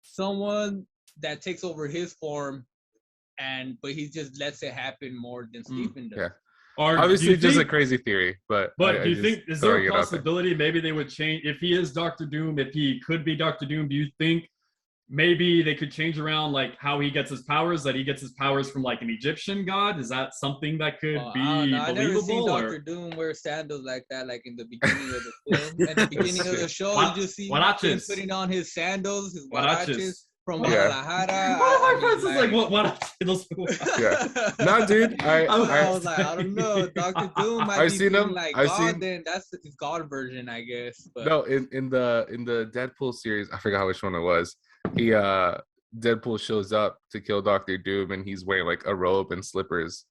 someone that takes over his form, but he just lets it happen more than Stephen does. Yeah. Obviously, just a crazy theory, but do you think, is there a possibility maybe they would change, if he is Dr. Doom, if he could be Dr. Doom, do you think maybe they could change around like how he gets his powers, that he gets his powers from like an Egyptian god? Is that something that could be believable? I've never seen Dr. Doom wear sandals like that, like in the beginning of the film. At the beginning of the show, you just see him putting on his sandals, his huaraches. From Guadalajara. My friends is like, what? Yeah. No, dude. I was like, I don't know. Dr. Doom might be seen him, like God. Then that's his God version, I guess. But. No, in the Deadpool series, I forgot which one it was. Deadpool shows up to kill Dr. Doom, and he's wearing like a robe and slippers,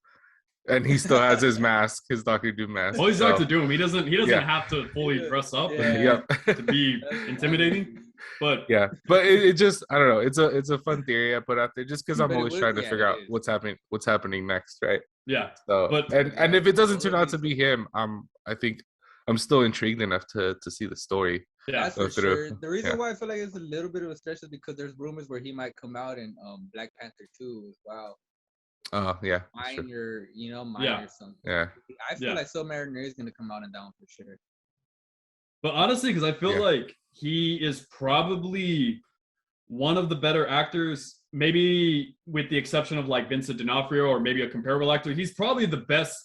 and he still has his mask, his Dr. Doom mask. Well, he's Dr. Doom. He doesn't have to fully dress up to be intimidating. But it just, I don't know. It's a fun theory I put out there just because I'm always trying to figure out what's happening next, right? Yeah. So and if it doesn't turn out to be him, I think I'm still intrigued enough to see the story. Yeah, that's for sure. The reason why I feel like it's a little bit of a stretch is because there's rumors where he might come out in Black Panther 2 as well. Yeah. Minor, minor something. Yeah. I feel like Submariner is gonna come out in that one for sure. But honestly, because I feel like he is probably one of the better actors, maybe with the exception of like Vincent D'Onofrio or maybe a comparable actor. He's probably the best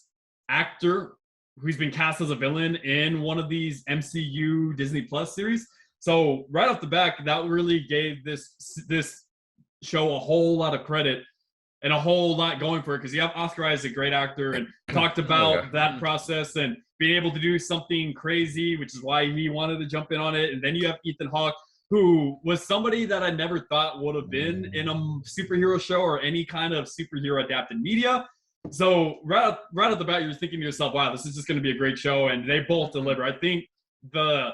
actor who's been cast as a villain in one of these MCU Disney Plus series. So right off the back, that really gave this show a whole lot of credit and a whole lot going for it, because you have Oscar Isaac, great actor, and talked about that process and being able to do something crazy, which is why he wanted to jump in on it. And then you have Ethan Hawke, who was somebody that I never thought would have been in a superhero show or any kind of superhero adapted media. So right at the bat, you're thinking to yourself, wow, this is just going to be a great show. And they both deliver. I think the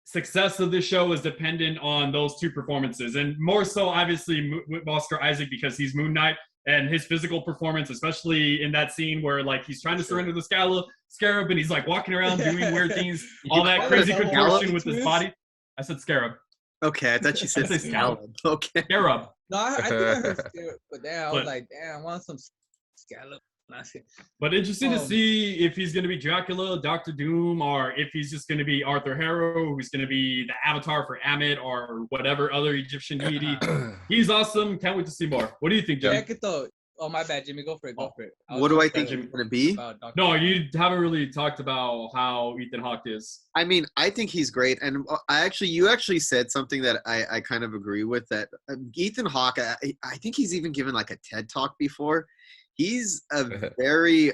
success of this show is dependent on those two performances, and more so obviously with Oscar Isaac, because he's Moon Knight, and his physical performance, especially in that scene where like he's trying to surrender the scarab and he's like walking around doing weird things, all that crazy contortion with his body. I said scarab. Okay, I thought you said scallop. Okay. Scarab. No, I think I heard scarab, but I was like, damn, I want some scallop. But interesting to see if he's going to be Dracula, Doctor Doom, or if he's just going to be Arthur Harrow, who's going to be the avatar for Amit or whatever other Egyptian deity. He's awesome. Can't wait to see more. What do you think, Jimmy? Check it though. Oh, my bad, Jimmy. Go for it. What do I think he's going to be? No, you haven't really talked about how Ethan Hawke is. I mean, I think he's great. And you actually said something that I kind of agree with, that Ethan Hawke, I think he's even given like a TED Talk before. He's a very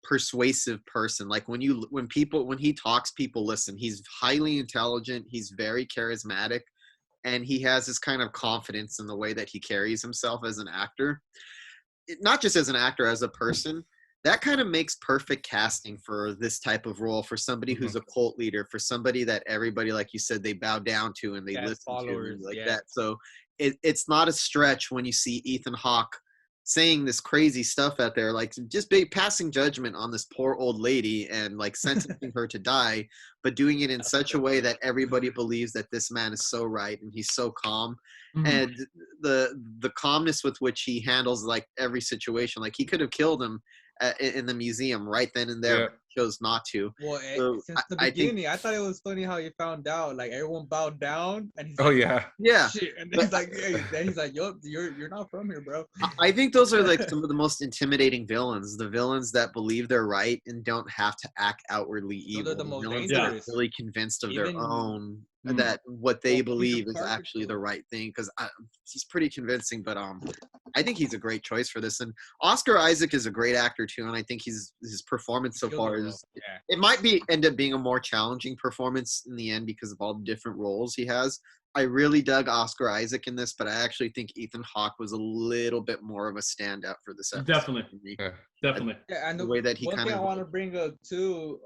persuasive person. Like when he talks, people listen. He's highly intelligent. He's very charismatic, and he has this kind of confidence in the way that he carries himself as an actor. Not just as an actor, as a person. That kind of makes perfect casting for this type of role, for somebody who's a cult leader, for somebody that everybody, like you said, they bow down to and they listen to like that. So it's not a stretch when you see Ethan Hawke saying this crazy stuff out there, like just passing judgment on this poor old lady and like sentencing her to die, but doing it in such a way that everybody believes that this man is so right and he's so calm. And the calmness with which he handles like every situation, like he could have killed him in the museum right then and there, but chose not to. Well, since the beginning, I thought it was funny how you found out. Like everyone bowed down, and he's like, shit. And then he's like, yo, you're not from here, bro. I think those are like some of the most intimidating villains. The villains that believe they're right and don't have to act outwardly evil. They're the most villains dangerous. that are really convinced of their own. That what they believe is actually the right thing, because he's pretty convincing. But I think he's a great choice for this. And Oscar Isaac is a great actor too, and I think his performance so far is it might end up being a more challenging performance in the end because of all the different roles he has. I really dug Oscar Isaac in this, but I actually think Ethan Hawke was a little bit more of a standout for this episode. Definitely. Yeah, and the way that he one thing I want to bring up too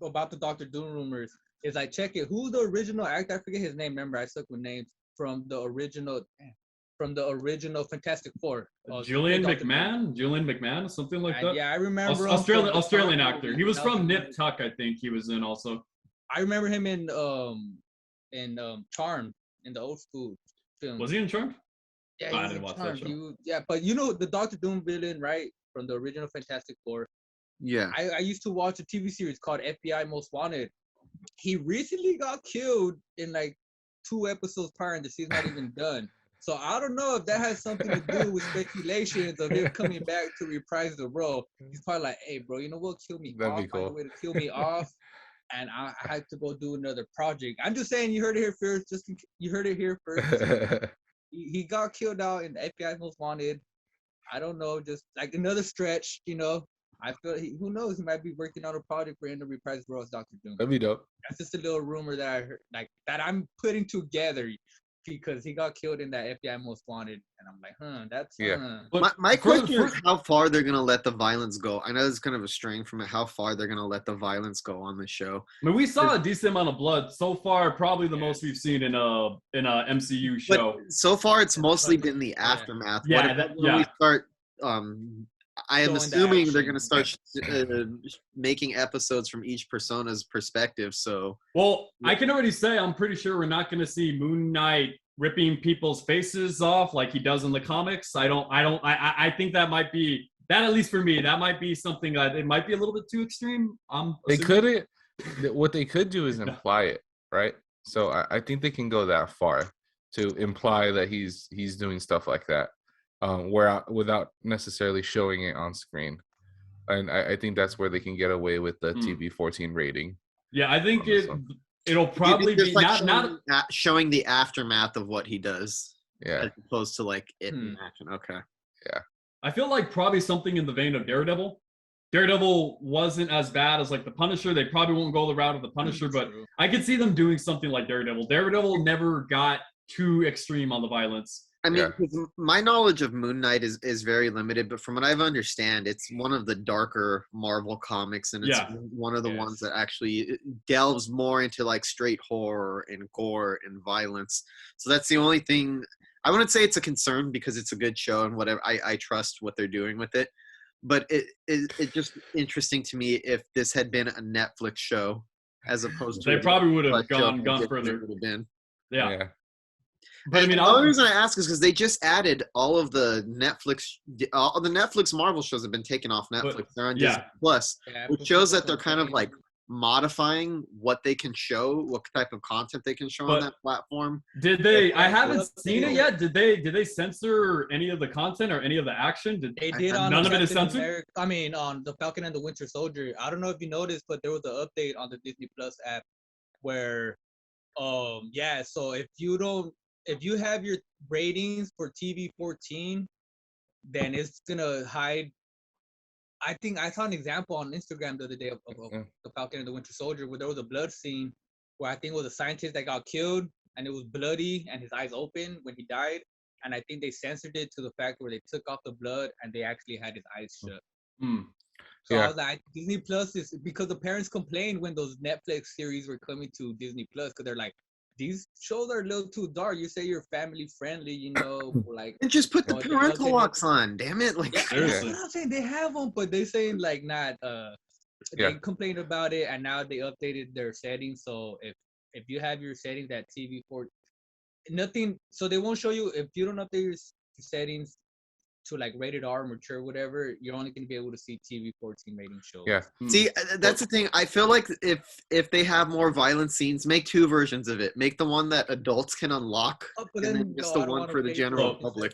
about the Doctor Doom rumors. Is like, check it. Who's the original actor? I forget his name. Remember, I suck with names from the original Fantastic Four. Julian McMahon, something like that. Yeah, I remember. Australian actor. He was from Nip Tuck, I think he was in also. I remember him in Charmed, in the old school film. Was he in Charmed? Yeah, I didn't watch that show. But you know the Doctor Doom villain, right? From the original Fantastic Four. Yeah. I used to watch a TV series called FBI Most Wanted. He recently got killed in like 2 episodes prior, and the season's not even done. So I don't know if that has something to do with speculations of him coming back to reprise the role. He's probably like, "Hey, bro, you know what? Kill me off. Find a way to kill me off, and I have to go do another project." I'm just saying, you heard it here first. You heard it here first. He got killed out in FBI's Most Wanted. I don't know, just like another stretch, you know. I feel who knows? He might be working on a project for him to reprise the role as Doctor Doom. That'd be dope. That's just a little rumor that I heard, like that I'm putting together because he got killed in that FBI Most Wanted, and I'm like, that's My question is how far they're gonna let the violence go. I know it's kind of a straying from it. How far they're gonna let the violence go on the show? I mean, we saw a decent amount of blood so far. Probably the most we've seen in a MCU show. But so far, it's mostly been the aftermath. When we start, I am assuming they're going to start making episodes from each persona's perspective. So, well, I can already say I'm pretty sure we're not going to see Moon Knight ripping people's faces off like he does in the comics. I think that might be that, at least for me, that might be something that it might be a little bit too extreme. They couldn't. What they could do is imply it, right? So I think they can go that far to imply that he's doing stuff like that, without necessarily showing it on screen. And I think that's where they can get away with the TV-14 rating. Yeah, I think it'll probably be like not showing the aftermath of what he does. Yeah, as opposed to like it in action. Okay. Yeah. I feel like probably something in the vein of Daredevil. Daredevil wasn't as bad as like the Punisher. They probably won't go the route of the Punisher, but I could see them doing something like Daredevil. Daredevil never got too extreme on the violence. I mean, my knowledge of Moon Knight is very limited, but from what I understand, it's one of the darker Marvel comics, and it's one of the ones that actually delves more into like straight horror and gore and violence. So that's the only thing. I wouldn't say it's a concern because it's a good show and whatever. I trust what they're doing with it, but it's just interesting to me if this had been a Netflix show as opposed to they probably would have gone further. Would have been. Yeah. But I mean, the only reason I ask is because they just added all of the Netflix Marvel shows have been taken off Netflix. They're on Disney Plus, which shows that they're kind of like modifying what they can show, what type of content they can show on that platform. Did they? I haven't seen it yet. Did they censor any of the content or any of the action? They did. On none of it is censored. I mean, on the Falcon and the Winter Soldier. I don't know if you noticed, but there was an update on the Disney Plus app where, so if you have your ratings for TV-14, then it's gonna hide. I think I saw an example on Instagram the other day of the Falcon and the Winter Soldier where there was a blood scene where I think it was a scientist that got killed and it was bloody and his eyes open when he died. And I think they censored it to the fact where they took off the blood and they actually had his eyes shut. So I was like, Disney Plus is because the parents complained when those Netflix series were coming to Disney Plus because they're like, these shows are a little too dark. You say you're family friendly, like. And just put the parental locks on, damn it! Like, that's what I'm saying. They have them, but they saying like not. They complained about it, and now they updated their settings. So if you have your settings at TV-14, nothing. So they won't show you if you don't update your settings to like rated R, mature, whatever. You're only going to be able to see TV-14 rating shows. Yeah. See, that's the thing. I feel like if they have more violent scenes, make two versions of it. Make the one that adults can unlock, and then just the one for the general public.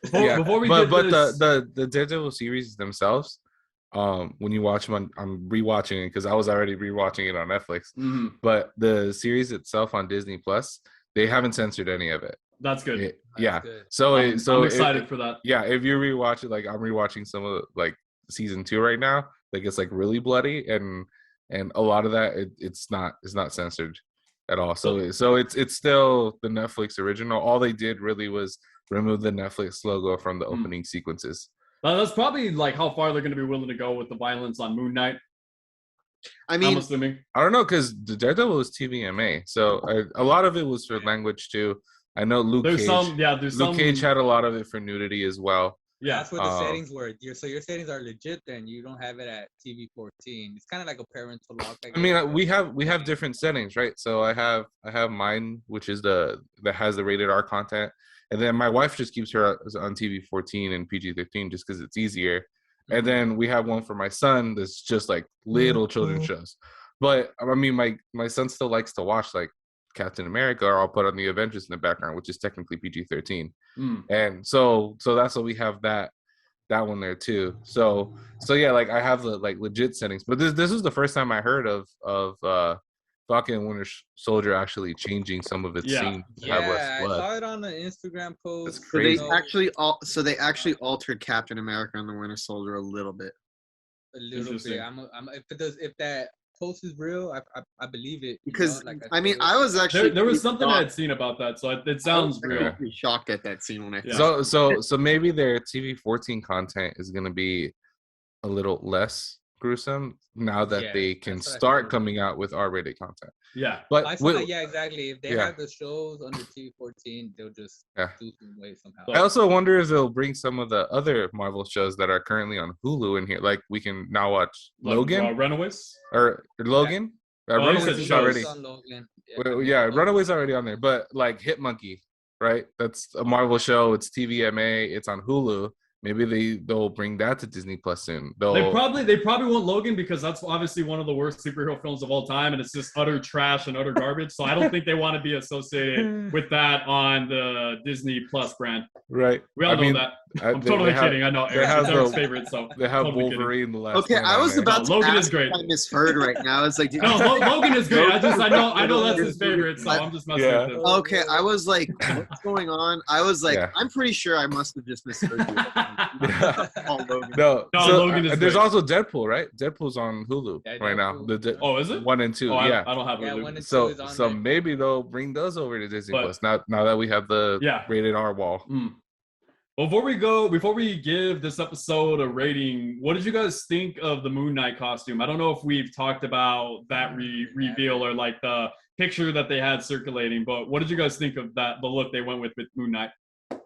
Before we but the Daredevil series themselves, when you watch them, I'm rewatching it because I was already rewatching it on Netflix. But the series itself on Disney Plus, they haven't censored any of it. That's good. Yeah. Good. So I'm excited for that. Yeah, if you rewatch it, like I'm rewatching some of like season 2 right now, like it's like really bloody and a lot of that it's not censored at all. So it's still the Netflix original. All they did really was remove the Netflix logo from the opening sequences. That's probably like how far they're going to be willing to go with the violence on Moon Knight. I mean, I'm assuming. I don't know because the Daredevil was TVMA, so a lot of it was for language too. I know Luke Cage had a lot of it for nudity as well. Yeah, that's what the settings were. So your settings are legit. Then you don't have it at TV-14. It's kind of like a parental lock. I mean, we have different settings, right? So I have mine, which is that has the rated R content, and then my wife just keeps her on TV-14 and PG-13 just because it's easier. And then we have one for my son that's just like little children's shows. But I mean, my son still likes to watch like Captain America, or I'll put on the Avengers in the background, which is technically PG-13. And so that's why we have that one there too. So yeah, like I have the like legit settings. But this is the first time I heard of Falcon and Winter Soldier actually changing some of its scenes to have less blood. I saw it on the Instagram post. That's crazy. So they actually altered Captain America and the Winter Soldier a little bit. A little bit. If that post is real, I believe it. Because I was actually there was something I had seen about that, so it sounds real. I was shocked at that scene when I so maybe their TV-14 content is going to be a little less gruesome now that they can start coming out with R-rated content. Yeah, but exactly. If they have the shows under TV-14, they'll just do some way somehow. I also wonder if they'll bring some of the other Marvel shows that are currently on Hulu in here. Like we can now watch Logan, Runaways, or Logan. Runaways is already. On Logan. Runaways already on there. But like Hit Monkey, right? That's a Marvel show. It's TVMA. It's on Hulu. Maybe they'll bring that to Disney Plus soon. They probably won't Logan because that's obviously one of the worst superhero films of all time, and it's just utter trash and utter garbage. So I don't think they want to be associated with that on the Disney Plus brand. Right. We all know that. I'm totally kidding. I know Eric's Eric's favorite, so they have totally Wolverine the last. Okay, I was about to Logan ask is great. if I misheard right now. It's like, no, Logan is great. I know that's his favorite, so I'm just messing with him. Okay, I was like, what's going on? I was like, I'm pretty sure I must have just misheard you. No, Logan is there's great. also Deadpool, right? Deadpool's on Hulu right now. Oh, is it? 1 and 2, I yeah. I don't have Hulu. So maybe they'll bring those over to Disney Plus now that we have the rated R wall. Before we give this episode a rating, what did you guys think of the Moon Knight costume? I don't know if we've talked about that reveal or like the picture that they had circulating, but what did you guys think of that, the look they went with Moon Knight? It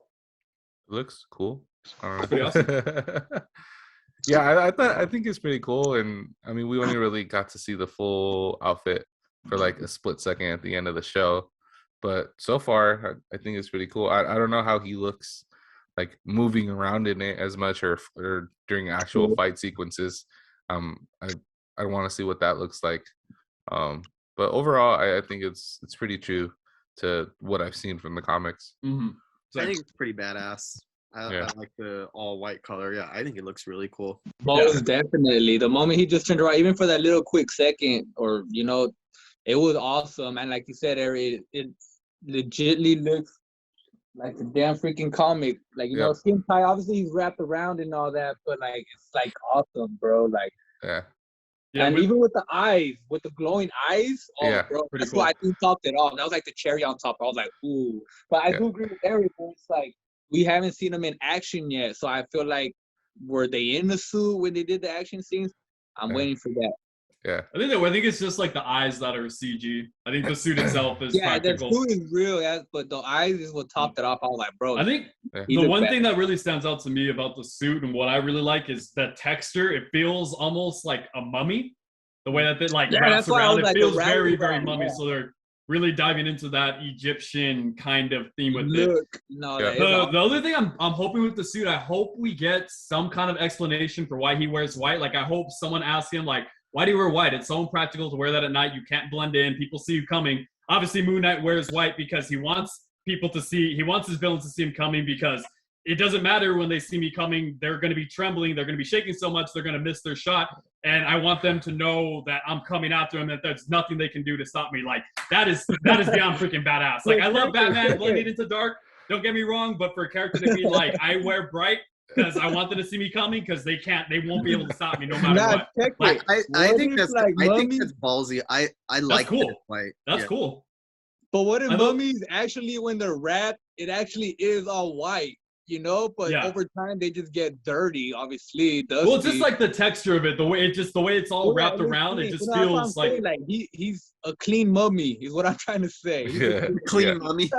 looks cool. Pretty awesome. Yeah, I think it's pretty cool, and I mean, we only really got to see the full outfit for like a split second at the end of the show, but so far, I think it's pretty cool. I don't know how he looks like moving around in it as much or during actual fight sequences. I want to see what that looks like. But overall, I think it's pretty true to what I've seen from the comics. I think it's pretty badass. I like the all white color. Yeah, I think it looks really cool. Most definitely. The moment he just turned around, even for that little quick second, or it was awesome. And like you said, Eric, it legitly looks like a damn freaking comic. Like skin tight. Obviously, he's wrapped around and all that, but like it's like awesome, bro. Like and even with the eyes, with the glowing eyes, bro, that's why I think topped it off. That was like the cherry on top. I was like, ooh. But I do agree with Eric. It's like we haven't seen them in action yet, so I feel like were they in the suit when they did the action scenes? I'm waiting for that. Yeah, I think it's just like the eyes that are CG. I think the suit itself is practical. The suit is real, but the eyes is what topped it off. I was like, bro. I think the one thing that really stands out to me about the suit and what I really like is the texture. It feels almost like a mummy. The way that they wraps around, it feels very, very mummy. So they're really diving into that Egyptian kind of theme with it. The other thing I'm hoping with the suit, I hope we get some kind of explanation for why he wears white. Like I hope someone asks him like, why do you wear white? It's so impractical to wear that at night. You can't blend in. People see you coming. Obviously, Moon Knight wears white because he wants his villains to see him coming, because it doesn't matter when they see me coming. They're going to be trembling. They're going to be shaking so much they're going to miss their shot. And I want them to know that I'm coming after them, that there's nothing they can do to stop me. Like, that is beyond freaking badass. Like, I love Batman blending into dark. Don't get me wrong, but for a character to be like, I wear bright because I want them to see me coming, because they won't be able to stop me no matter what. Like, I think that's ballsy. I like cool. That white. That's cool. But what if mummies actually, when they're wrapped, it actually is all white, But over time they just get dirty, obviously. Well, it's just like the texture of it, the way it's all wrapped around, it just feels like he's a clean mummy. Is what I'm trying to say. Clean mummy.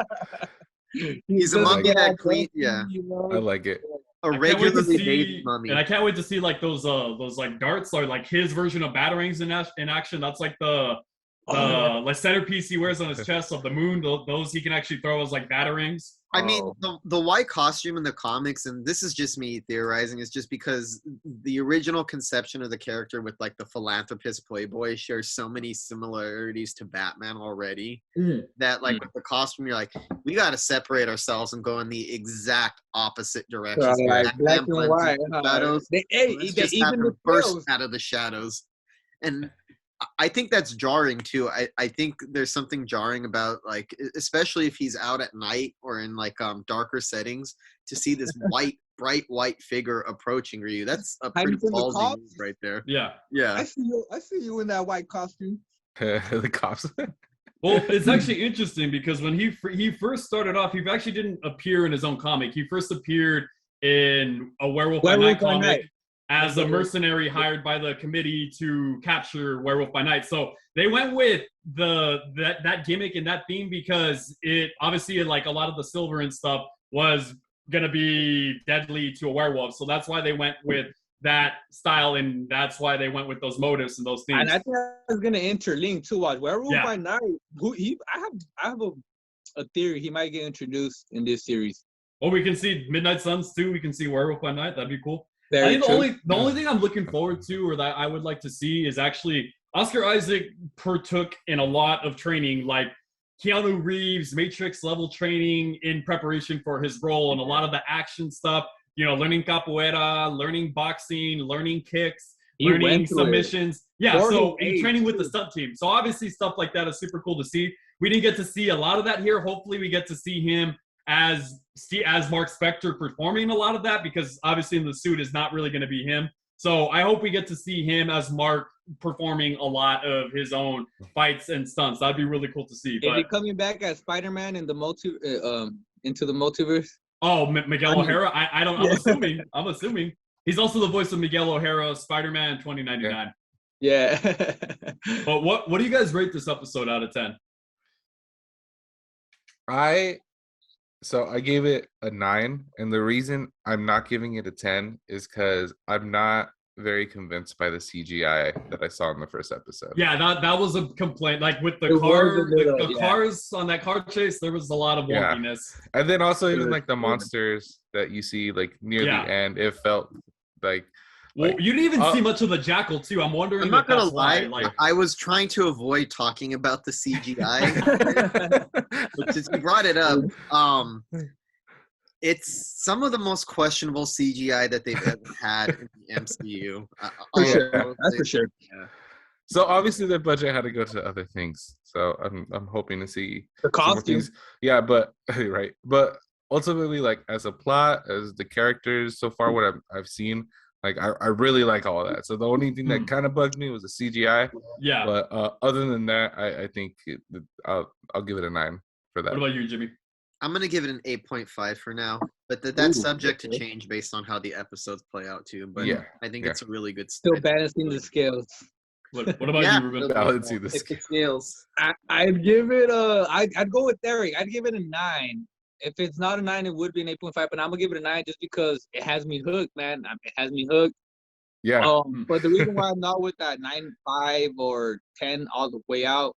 He's a mummy that clean. Yeah, I like it. A regularly bathed mummy. And I can't wait to see like those like darts, or like his version of batarangs in action. That's like the like centerpiece he wears on his chest of the moon. Those he can actually throw as like batarangs. I mean, the white costume in the comics, and this is just me theorizing, is just because the original conception of the character with like the philanthropist playboy shares so many similarities to Batman already that like with the costume, you're like, we got to separate ourselves and go in the exact opposite direction. Like black and white. Shadows. They even burst out of the shadows. And I think that's jarring too. I think there's something jarring about, like, especially if he's out at night or in like darker settings, to see this bright white figure approaching you. That's a pretty ballsy move right there. Yeah. I see you in that white costume. The cops. Well, it's actually interesting because when he first started off, he actually didn't appear in his own comic. He first appeared in a Werewolf by Night comic as a mercenary hired by the committee to capture Werewolf by Night. So they went with that gimmick and that theme because it obviously, like, a lot of the silver and stuff was going to be deadly to a werewolf. So that's why they went with that style, and that's why they went with those motives and those themes. And I think that's going to interlink too. Werewolf by Night. I have a a theory. He might get introduced in this series. Well, we can see Midnight Suns too. We can see Werewolf by Night. That'd be cool. I Very think true. the only thing I'm looking forward to, or that I would like to see, is actually Oscar Isaac partook in a lot of training, like Keanu Reeves, Matrix level training in preparation for his role, and a lot of the action stuff. You know, learning capoeira, learning boxing, learning kicks, learning submissions. Yeah, so he's training with the stunt team. So obviously stuff like that is super cool to see. We didn't get to see a lot of that here. Hopefully we get to see him as Mark Spector performing a lot of that, because obviously in the suit is not really going to be him. So I hope we get to see him as Mark performing a lot of his own fights and stunts. That'd be really cool to see. Is he coming back as Spider-Man in the into the multiverse? Oh, Miguel O'Hara? I don't. I'm assuming he's also the voice of Miguel O'Hara, Spider-Man 2099. Yeah. But what do you guys rate this episode out of 10? I gave it a 9, and the reason I'm not giving it a 10 is because I'm not very convinced by the CGI that I saw in the first episode. Yeah, that was a complaint. Like with the cars on that car chase, there was a lot of wonkiness. And then also even like the monsters that you see like near the end, it felt like. Well, you didn't even see much of the jackal too. I'm wondering. I'm not gonna lie. I was trying to avoid talking about the CGI, but since you brought it up, it's some of the most questionable CGI that they've ever had in the MCU. That's for sure. Yeah. So obviously their budget had to go to other things. So I'm hoping to see the costumes. Yeah, but right. But ultimately, like as a plot, as the characters so far, what I've seen. Like I really like all of that. So the only thing that kind of bugged me was the CGI. Yeah. But other than that, I think I'll give it a 9 for that. What about you, Jimmy? I'm gonna give it an 8.5 for now. But that's subject to change based on how the episodes play out too. But I think it's a really good. Still balancing the scales. What about you, Ruben? Balancing the scales. I'd give it I'd go with Eric. I'd give it a 9. If it's not a 9, it would be an 8.5, but I'm gonna give it a 9 just because it has me hooked, man. It has me hooked. Yeah. But the reason why I'm not with that 9.5 or 10 all the way out,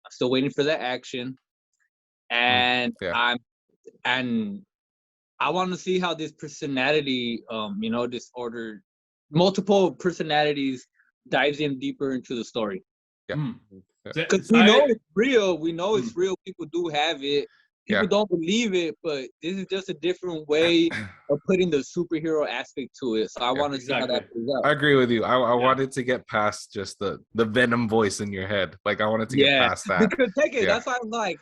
I'm still waiting for that action, and I want to see how this personality, disorder, multiple personalities, dives in deeper into the story. Yeah. Because we know it's real. We know it's real. People do have it. People don't believe it, but this is just a different way of putting the superhero aspect to it. So I want to see how that plays out. I agree with you. I wanted to get past just the Venom voice in your head. Like, I wanted to get past that. Because that's why I'm like,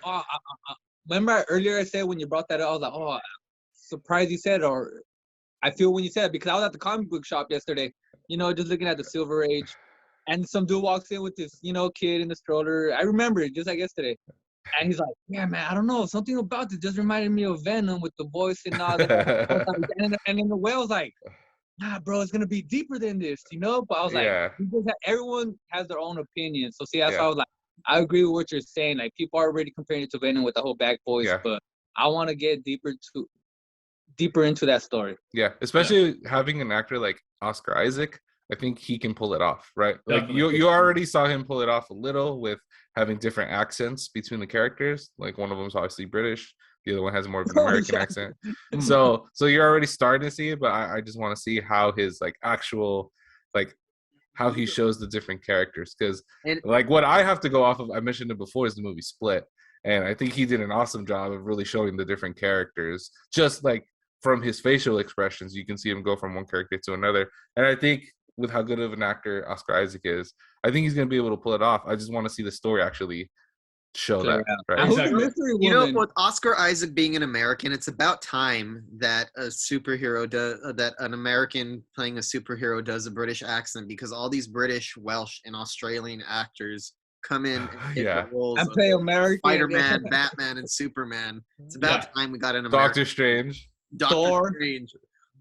remember earlier I said when you brought that up, I was like, I'm surprised you said it, or I feel when you said it, because I was at the comic book shop yesterday, just looking at the Silver Age, and some dude walks in with this, kid in the stroller. I remember it just like yesterday. And he's like, yeah, man, I don't know. Something about it just reminded me of Venom with the voice and all that. and then the whale's like, nah, bro, it's going to be deeper than this, But I was like, everyone has their own opinion. So, see, that's why I was like, I agree with what you're saying. Like, people are already comparing it to Venom with the whole back voice. But I want to get deeper into that story. Yeah, especially having an actor like Oscar Isaac. I think he can pull it off, right? Definitely. Like you already saw him pull it off a little with having different accents between the characters. Like one of them's obviously British, the other one has more of an American accent. So you're already starting to see it, but I just want to see how his actual how he shows the different characters. Because what I have to go off of, I mentioned it before, is the movie Split, and I think he did an awesome job of really showing the different characters. Just like from his facial expressions, you can see him go from one character to another, and I think. With how good of an actor Oscar Isaac is, I think he's going to be able to pull it off. I just want to see the story actually show that. Right? Exactly. With Oscar Isaac being an American, it's about time that a superhero that an American playing a superhero does a British accent, because all these British, Welsh, and Australian actors come in and hit the roles of American Spider-Man, Batman, and Superman. It's about time we got an American. Doctor Strange. Thor.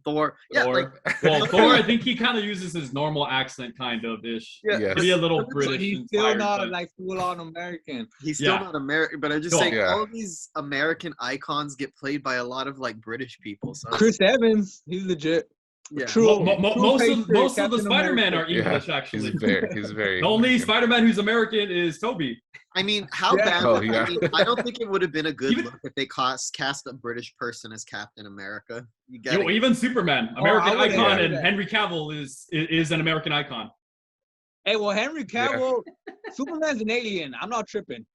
Thor, I think he kind of uses his normal accent, kind of ish. Maybe a little British. He's still not full on American. He's still not American, but I'm just saying all of these American icons get played by a lot of British people. So Chris Evans, he's legit. Yeah. Most of the Spider-Man are English, actually. He's very. The only Spider-Man who's American is Toby. I mean, how bad? Oh, yeah. I mean, I don't think it would have been a good look if they cast a British person as Captain America. Even Superman, American icon, and Henry Cavill is an American icon. Hey, well, Henry Cavill, Superman's an alien. I'm not tripping.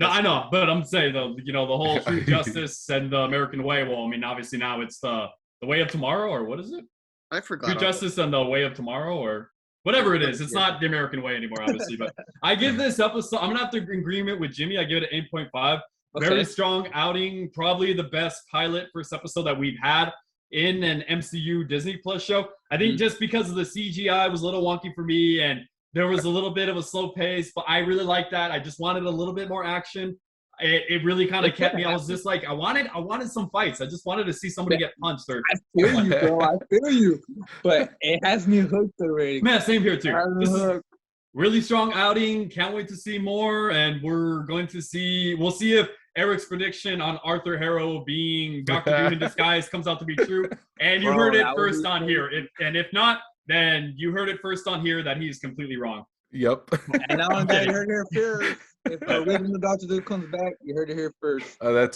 No, I know, but I'm saying though, the whole True Justice and the American Way. Well, I mean, obviously now it's the Way of Tomorrow, or what is it? I forgot. True Justice and the Way of Tomorrow, or whatever it is. It's not the American Way anymore, obviously. But I give this episode, I'm gonna have to agreement with Jimmy. I give it an 8.5. Okay. Very strong outing. Probably the best pilot first episode that we've had in an MCU Disney Plus show. I think just because of the CGI was a little wonky for me, and there was a little bit of a slow pace, but I really liked that. I just wanted a little bit more action. It really kind of kept me. I was just like, I wanted some fights. I just wanted to see somebody get punched. Or I feel you, bro. I feel you. But it has me hooked already. Man, same here too. This is really strong outing. Can't wait to see more. And we'll see if Eric's prediction on Arthur Harrow being Dr. Doom in disguise comes out to be true. And you heard it first on here. If not, then you heard it first on here that he's completely wrong. Yep. And now you heard it here first. If Reason the Dr. Doom comes back, you heard it here first. That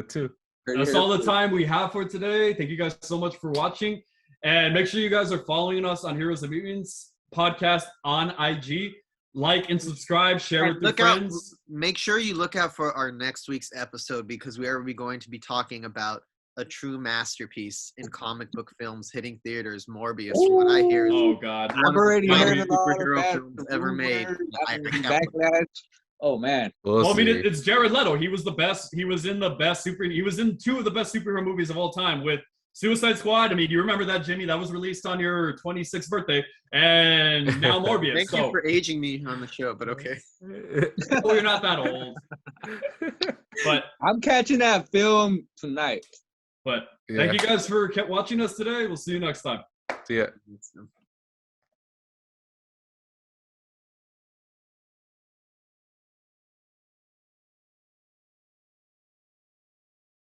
too. That's all the time we have for today. Thank you guys so much for watching. And make sure you guys are following us on Heroes and Mutants podcast on IG. Like and subscribe, share with your friends. Make sure you look out for our next week's episode, because we are going to be talking about a true masterpiece in comic book films hitting theaters, Morbius. What I hear is God, I've already heard of superhero films ever made. Backlash. Oh man. Well, I mean, it's Jared Leto. He was the best. He was in He was in two of the best superhero movies of all time with Suicide Squad. I mean, do you remember that, Jimmy? That was released on your 26th birthday, and now Morbius. Thank you for aging me on the show, but okay. Well, you're not that old. But I'm catching that film tonight. But thank you guys for watching us today. We'll see you next time. See ya.